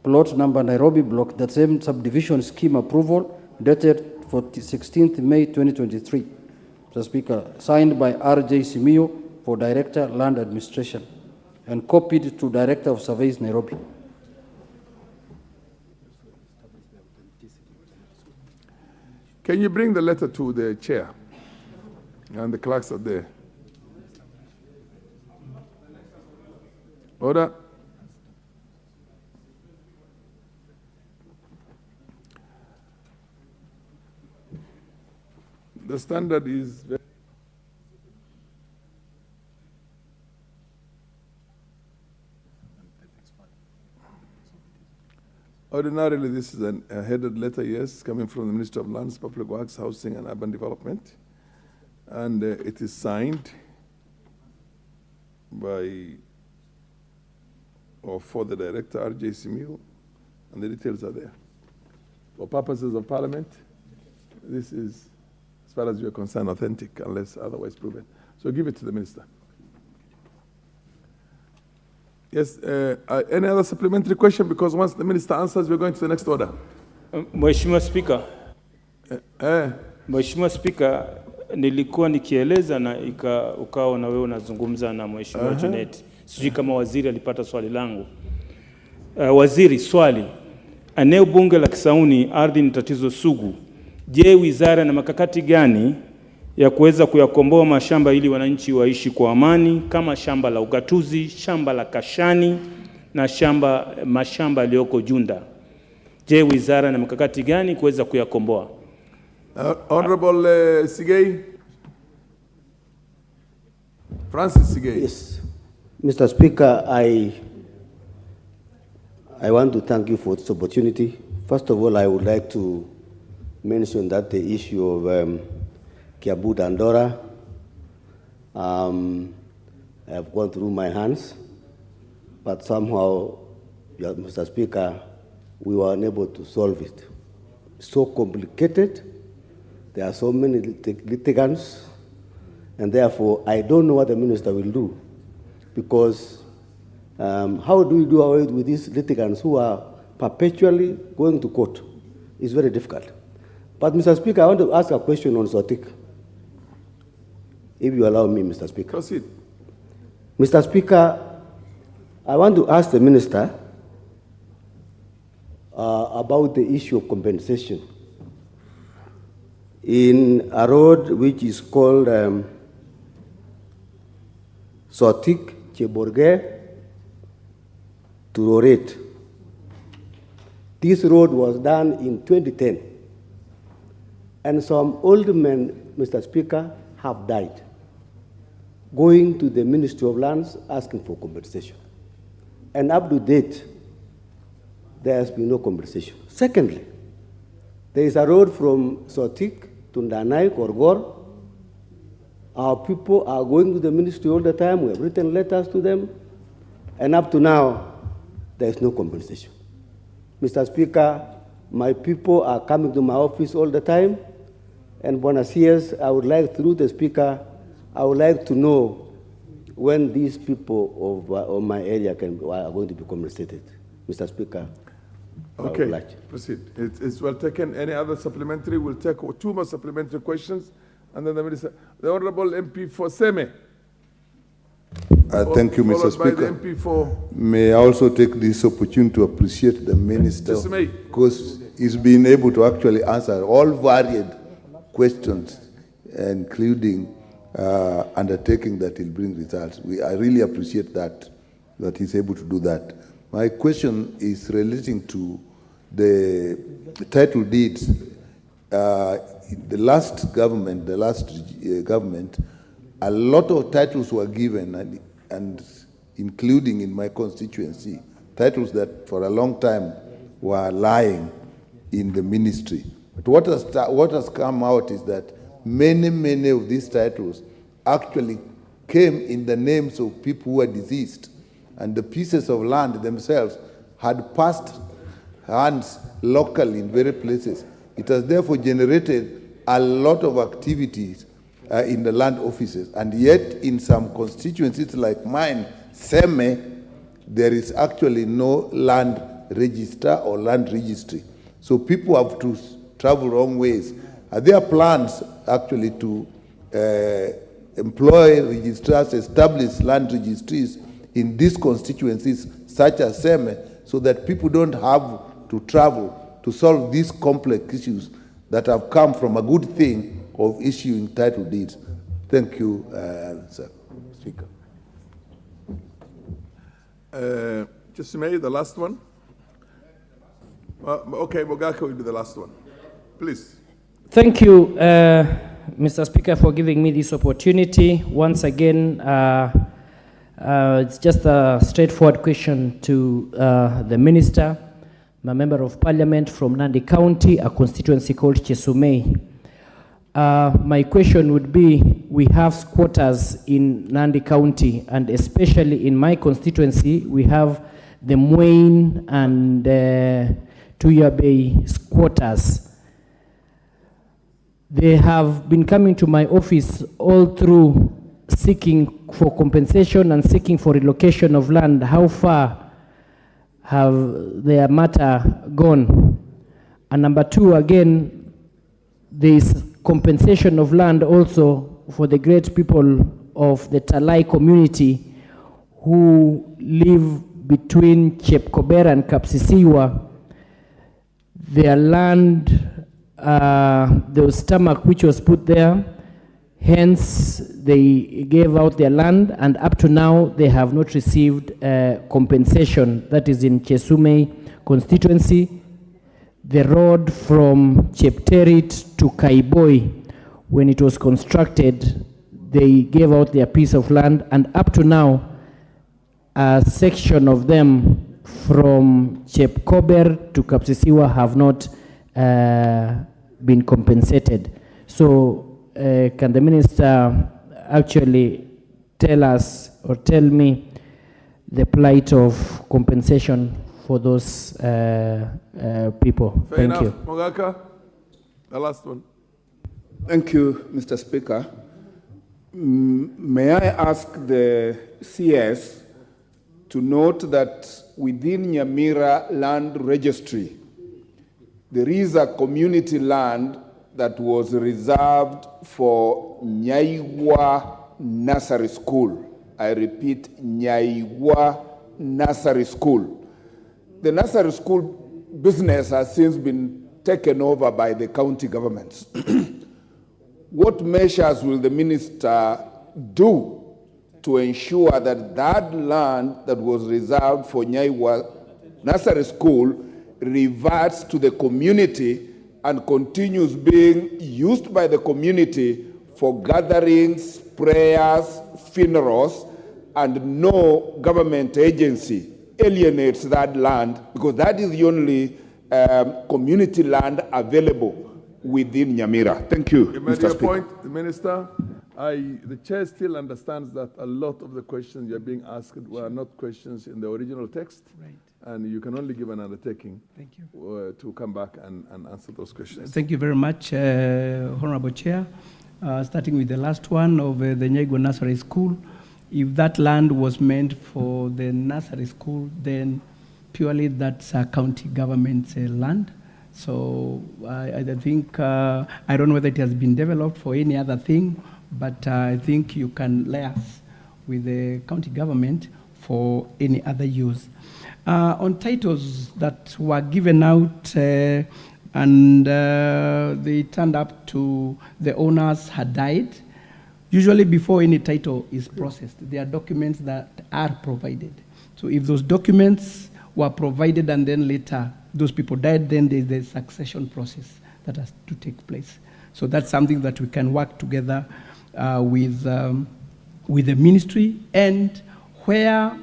plot number Nairobi block, the same subdivision scheme approval, dated for 16th May 2023. Mr. Speaker, signed by R.J. Simiyu for Director, Land Administration, and copied to Director of Surveys, Nairobi. Can you bring the letter to the chair? And the clerks are there. Order. The standard is ordinarily this is a headed letter, yes, coming from the Minister of Lands, Public Works, Housing and Urban Development. And it is signed by or for the director, R.J. Simiyu, and the details are there. For purposes of Parliament, this is, as far as you are concerned, authentic, unless otherwise proven. So give it to the minister. Yes, any other supplementary question? Because once the minister answers, we're going to the next order. Mheshimiwa Speaker. Mheshimiwa Speaker, nilikuwa nikieleza na ukawa na wewe unazungumza na Mheshimiwa Junet. Sijui kama waziri alipata swali langu. Waziri, swali. Eneo bunge la Kisauni ardhi ni tatizo sugu. Je, wizara na makakati gani ya kuweza kuyakomboa mashamba ili wananchi waishi kwa amani, kama shamba la ugatuzi, shamba la Kashani na mashamba yaliyoko Junda? Je, wizara na makakati gani kuweza kuyakomboa? Honorable Sigei. Francis Sigei. Yes. Mr. Speaker, I want to thank you for this opportunity. First of all, I would like to mention that the issue of Kiabu Dandora have gone through my hands, but somehow, Mr. Speaker, we were unable to solve it. So complicated, there are so many litigants, and therefore I don't know what the minister will do, because how do we do away with these litigants who are perpetually going to court? It's very difficult. But Mr. Speaker, I want to ask a question on Sotik. If you allow me, Mr. Speaker. Proceed. Mr. Speaker, I want to ask the minister about the issue of compensation. In a road which is called Sotik, Cheborge to Roret. This road was done in 2010. And some old men, Mr. Speaker, have died, going to the Ministry of Lands asking for compensation. And up to date, there has been no compensation. Secondly, there is a road from Sotik to Ndanai, Korgor. Our people are going to the ministry all the time. We have written letters to them. And up to now, there is no compensation. Mr. Speaker, my people are coming to my office all the time. And Buenos Aires, I would like, through the Speaker, I would like to know when these people of my area are going to be compensated. Mr. Speaker. Okay, proceed. It's well taken. Any other supplementary? We'll take 2 more supplementary questions. And then the minister. The Honorable MP for Seme. Thank you, Mr. Speaker. By the MP for... May I also take this opportunity to appreciate the minister because he's been able to actually answer all varied questions, including undertaking that he'll bring results. I really appreciate that he's able to do that. My question is relating to the title deeds. The last government, a lot of titles were given, and including in my constituency, titles that for a long time were lying in the ministry. But what has come out is that many of these titles actually came in the names of people who were deceased, and the pieces of land themselves had passed hands locally in various places. It has therefore generated a lot of activities in the land offices, and yet in some constituencies like mine, Seme, there is actually no land register or land registry. So people have to travel long ways. Are there plans actually to employ registrars, establish land registries in these constituencies such as Seme, so that people don't have to travel to solve these complex issues that have come from a good thing of issuing title deeds? Thank you, Sir Speaker. Just May, the last one. Okay, Mogaka will be the last one. Please. Thank you, Mr. Speaker, for giving me this opportunity. Once again, it's just a straightforward question to the Minister. I'm a member of Parliament from Nandi County, a constituency called Chesumei. My question would be, we have squatters in Nandi County, and especially in my constituency, we have the Mwain and Tuya Bay squatters. They have been coming to my office all through seeking for compensation and seeking for relocation of land. How far have their matter gone? And number two, again, there is compensation of land also for the great people of the Talai community who live between Chepkober and Kapsisiwa. Their land, there was stomach which was put there, hence they gave out their land, and up to now they have not received compensation. That is in Chesumei constituency. The road from Chepterit to Kaiboi, when it was constructed, they gave out their piece of land, and up to now, a section of them from Chepkober to Kapsisiwa have not been compensated. So can the Minister actually tell us or tell me the plight of compensation for those people? Fair Thank enough. you. Mogaka, the last one. Thank you, Mr. Speaker. May I ask the CS to note that within Nyamira Land Registry, there is a community land that was reserved for Nyaiwa Nursery School. I repeat, Nyaiwa Nursery School. The nursery school business has since been taken over by the county governments. What measures will the minister do to ensure that that land that was reserved for Nyaiwa Nursery School reverts to the community and continues being used by the community for gatherings, prayers, funerals, and no government agency, alienates that land, because that is the only community land available within Nyamira. Thank you, You made Mr. your Speaker. point, Minister. The chair still understands that a lot of the questions you're being asked were not questions in the original text. Right. And you can only give an undertaking. Thank you. To come back and answer those questions. Thank you very much, Honorable Chair. Starting with the last one of the Njeru Nursery School. If that land was meant for the nursery school, then purely that's a county government's land. So I think, I don't know whether it has been developed for any other thing, but I think you can liaise with the county government for any other use. On titles that were given out and they turned up to the owners had died, usually before any title is processed, there are documents that are provided. So if those documents were provided and then later those people died, then there's the succession process that has to take place. So that's something that we can work together with the ministry, and where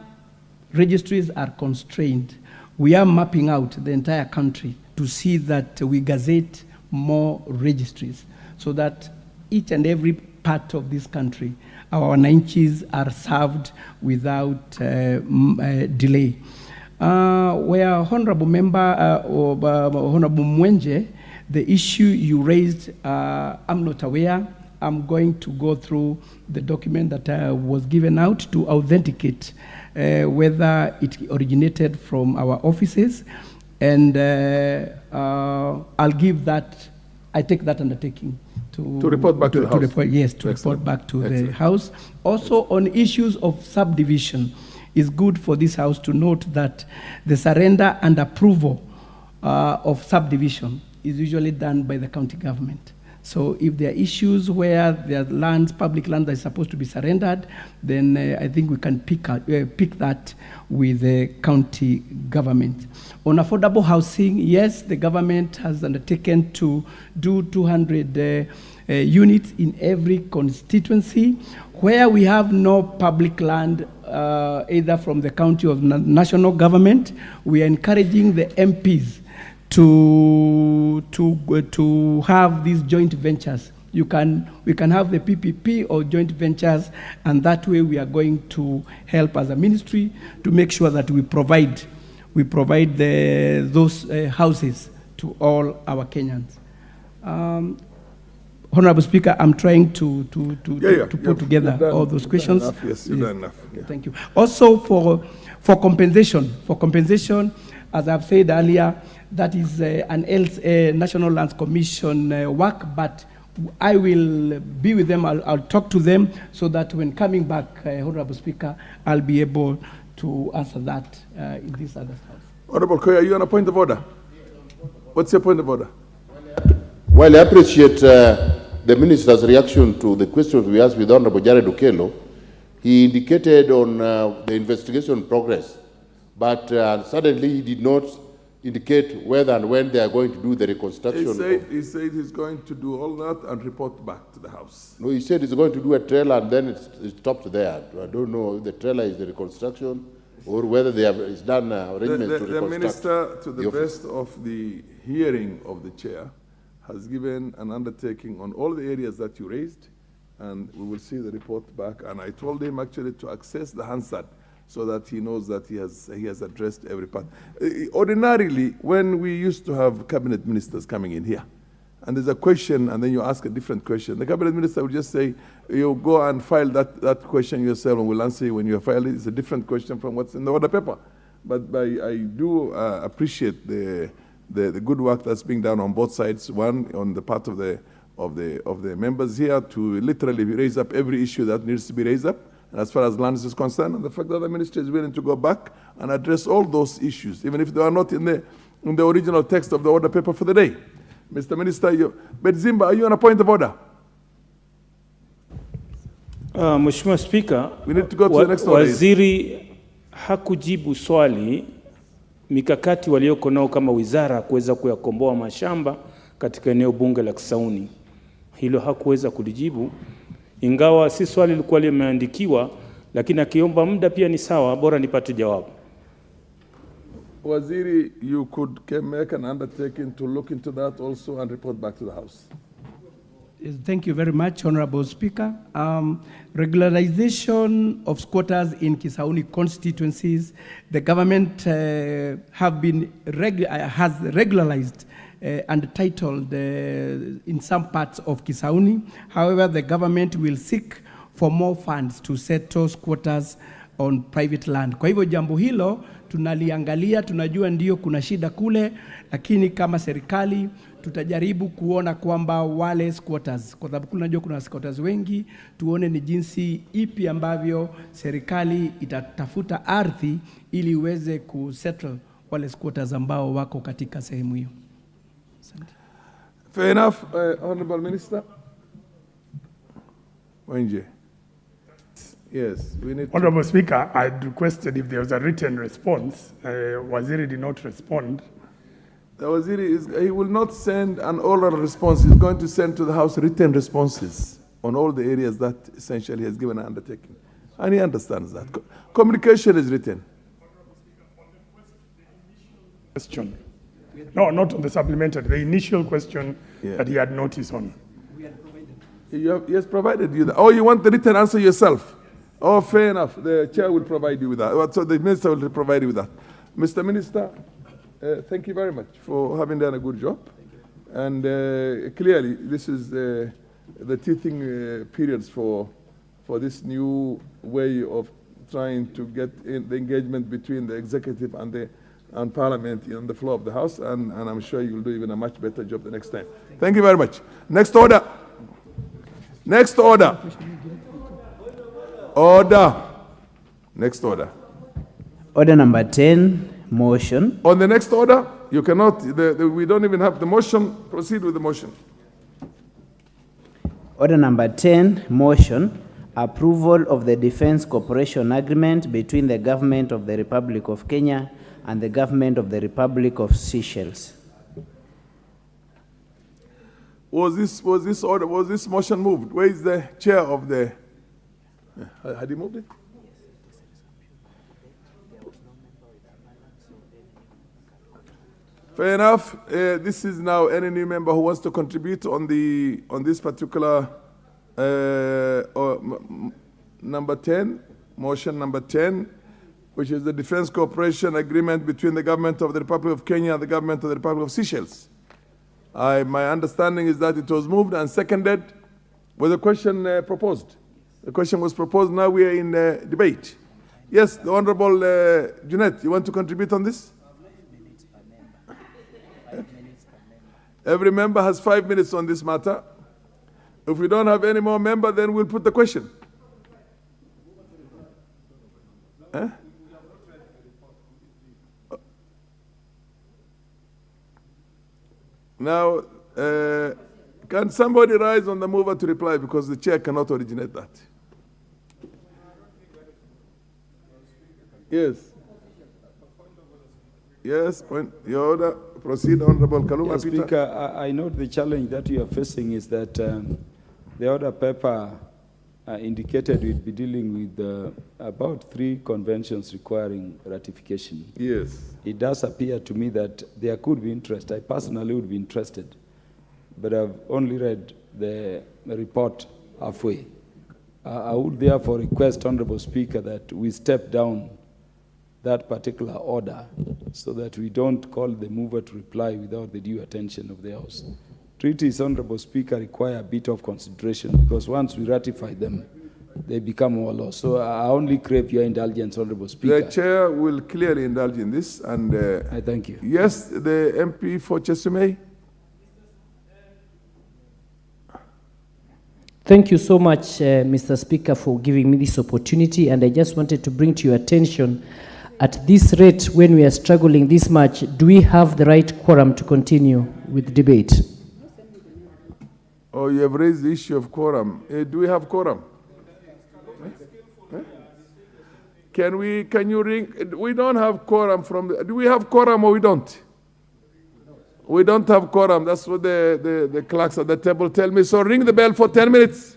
registries are constrained, we are mapping out the entire country to see that we gazette more registries so that each and every part of this country, our wananchis are served without delay. Where Honorable Member Honorable Mwenje, the issue you raised, I'm not aware. I'm going to go through the document that was given out to authenticate whether it originated from our offices, and I'll give that, I take that undertaking to report back to the House. Report back to the House. Also on issues of subdivision, it's good for this House to note that the surrender and approval of subdivision is usually done by the county government. So if there are issues where there are lands, public land that is supposed to be surrendered, then I think we can pick that with the county government. On affordable housing, yes, the government has undertaken to do 200 units in every constituency. Where we have no public land, either from the county or national government, we are encouraging the MPs to have these joint ventures. We can have the PPP or joint ventures, and that way we are going to help as a ministry to make sure that we provide those houses to all our Kenyans. Honorable Speaker, I'm trying to put together all those questions. Enough. Yes, you've done enough. Yeah. Thank you. Also for compensation, as I've said earlier, that is an National Lands Commission work, but I will be with them, I'll talk to them so that when coming back, Honorable Speaker, I'll be able to answer that in this other house. Honorable Koya, are you on a point of order? What's your point of order? Well, I appreciate the Minister's reaction to the questions we asked with Honorable Jared Okello. He indicated on the investigation progress, but suddenly he did not indicate whether and when they are going to do the reconstruction. He said he's going to do all that and report back to the House. No, he said he's going to do a trailer and then it stopped there. I don't know if the trailer is the reconstruction or whether they have it's done arrangements to reconstruct. The Minister, to the best of the hearing of the Chair, has given an undertaking on all the areas that you raised, and we will see the report back. And I told him actually to access the Hansard so that he knows that he has addressed every part. Ordinarily, when we used to have cabinet ministers coming in here, and there's a question, and then you ask a different question, the cabinet minister will just say, you go and file that question yourself, and we'll answer you when you file it. It's a different question from what's in the order paper. But I do appreciate the good work that's being done on both sides. One, on the part of the members here to literally raise up every issue that needs to be raised up. And as far as land is concerned, and the fact that the ministry is willing to go back and address all those issues, even if they are not in the original text of the order paper for the day. Mr. Minister, Bedzimba, are you on a point of order? Mheshimiwa Spika, we need to go to the next one. Waziri hakujibu swali mikakati walioko nao kama wizara kuweza kuyakomboa mashamba katika eneo bunge la Kisauni. Hilo hakuweza kulijibu. Ingawa si swali lilikuwa limeandikiwa, lakini akiomba muda pia ni sawa, bora nipate jawabu. Waziri, you could make an undertaking to look into that also and report back to the House. Yes, thank you very much, Honorable Speaker. Regularization of squatters in Kisauni constituencies, the government has regularized and titled in some parts of Kisauni. However, the government will seek for more funds to settle squatters on private land. Kwa hivyo jambo hilo tunaliangalia, tunajua ndio kuna shida kule, lakini kama serikali tutajaribu kuona kwamba wale squatters, kwa sababu kunajua kuna squatters wengi, tuone ni jinsi ipi ambavyo serikali itatafuta ardhi ili iweze kusettle wale squatters ambao wako katika sehemu hiyo. Fair enough, Honorable Minister. Wenje. Yes, we need. Honorable Speaker, I had requested if there was a written response. Waziri did not respond. The Waziri he will not send an oral response. He's going to send to the House written responses on all the areas that essentially he has given an undertaking. And he understands that. Communication is written. Question. No, not on the supplementary. The initial question that he had notice on. He has provided you that. Oh, you want the written answer yourself? Oh, fair enough. The chair will provide you with that. So the minister will provide you with that. Mr. Minister, thank you very much for having done a good job. And clearly, this is the teething periods for this new way of trying to get in the engagement between the executive and Parliament on the floor of the House. And I'm sure you'll do even a much better job the next time. Thank you very much. Next order. Next order. Order. Next order. Order number 10, motion. On the next order, you cannot, we don't even have the motion. Proceed with the motion. Order number 10, motion. Approval of the Defense Cooperation Agreement between the Government of the Republic of Kenya and the Government of the Republic of Seychelles. Was this motion moved? Where is the chair of the? Had he moved it? Fair enough. This is now any new member who wants to contribute on this particular number 10, motion number 10, which is the Defense Cooperation Agreement between the Government of the Republic of Kenya and the Government of the Republic of Seychelles. My understanding is that it was moved and seconded. Was the question proposed? The question was proposed. Now we are in debate. Yes, the Honorable Junet, you want to contribute on this? Every member has 5 minutes on this matter. If we don't have any more members, then we'll put the question. Now, can somebody rise on the mover to reply, because the chair cannot originate that? Yes. Yes, point. Your order. Proceed, Honorable Kaluma Yes, Peter. Speaker, I note the challenge that you are facing is that the order paper indicated we'd be dealing with about 3 conventions requiring ratification. Yes. It does appear to me that there could be interest. I personally would be interested, but I've only read the report halfway. I would therefore request, Honorable Speaker, that we step down that particular order so that we don't call the mover to reply without the due attention of the House. Treaties, Honorable Speaker, require a bit of consideration because once we ratify them, they become our law. So I only crave your indulgence, Honorable Speaker. The chair will clearly indulge in this. And I thank you. Yes, the MP for Chesume. Thank you so much, Mr. Speaker, for giving me this opportunity. And I just wanted to bring to your attention, at this rate, when we are struggling this much, do we have the right quorum to continue with debate? Oh, you have raised the issue of quorum. Do we have quorum? Can you ring? We don't have quorum do we have quorum or we don't? We don't have quorum. That's what the clerks at the table tell me. So ring the bell for 10 minutes.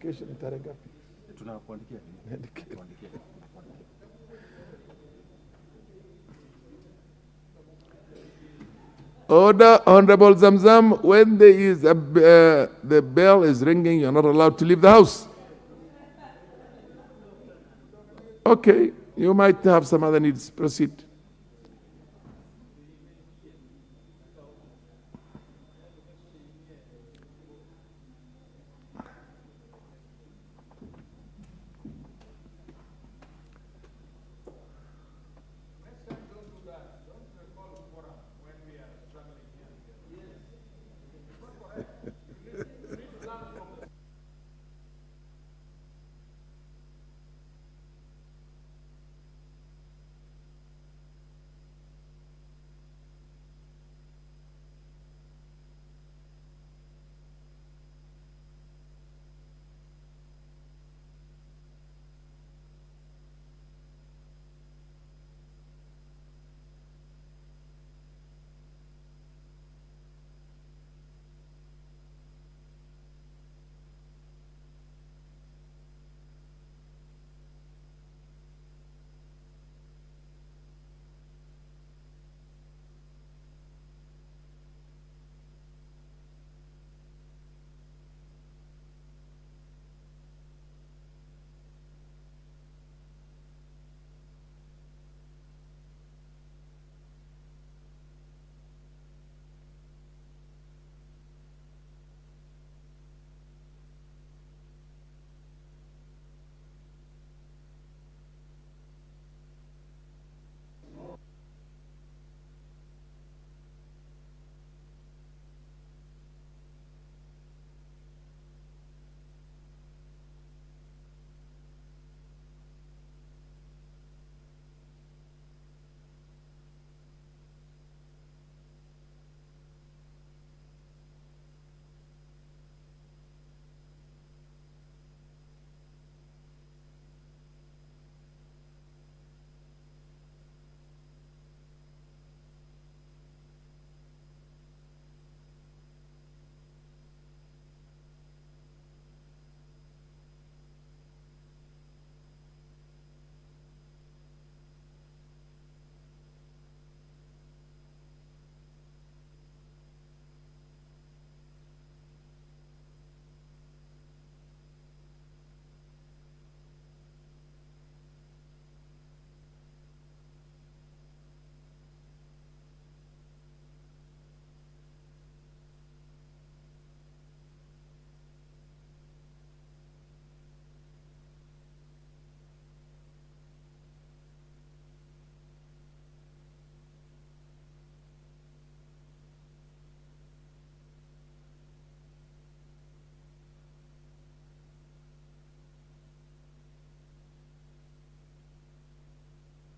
Kesho ni tarehe ngapi? Tunakuandikia. Order, Honorable Zamzam, when there is the bell is ringing, you're not allowed to leave the house. Okay, you might have some other needs. Proceed.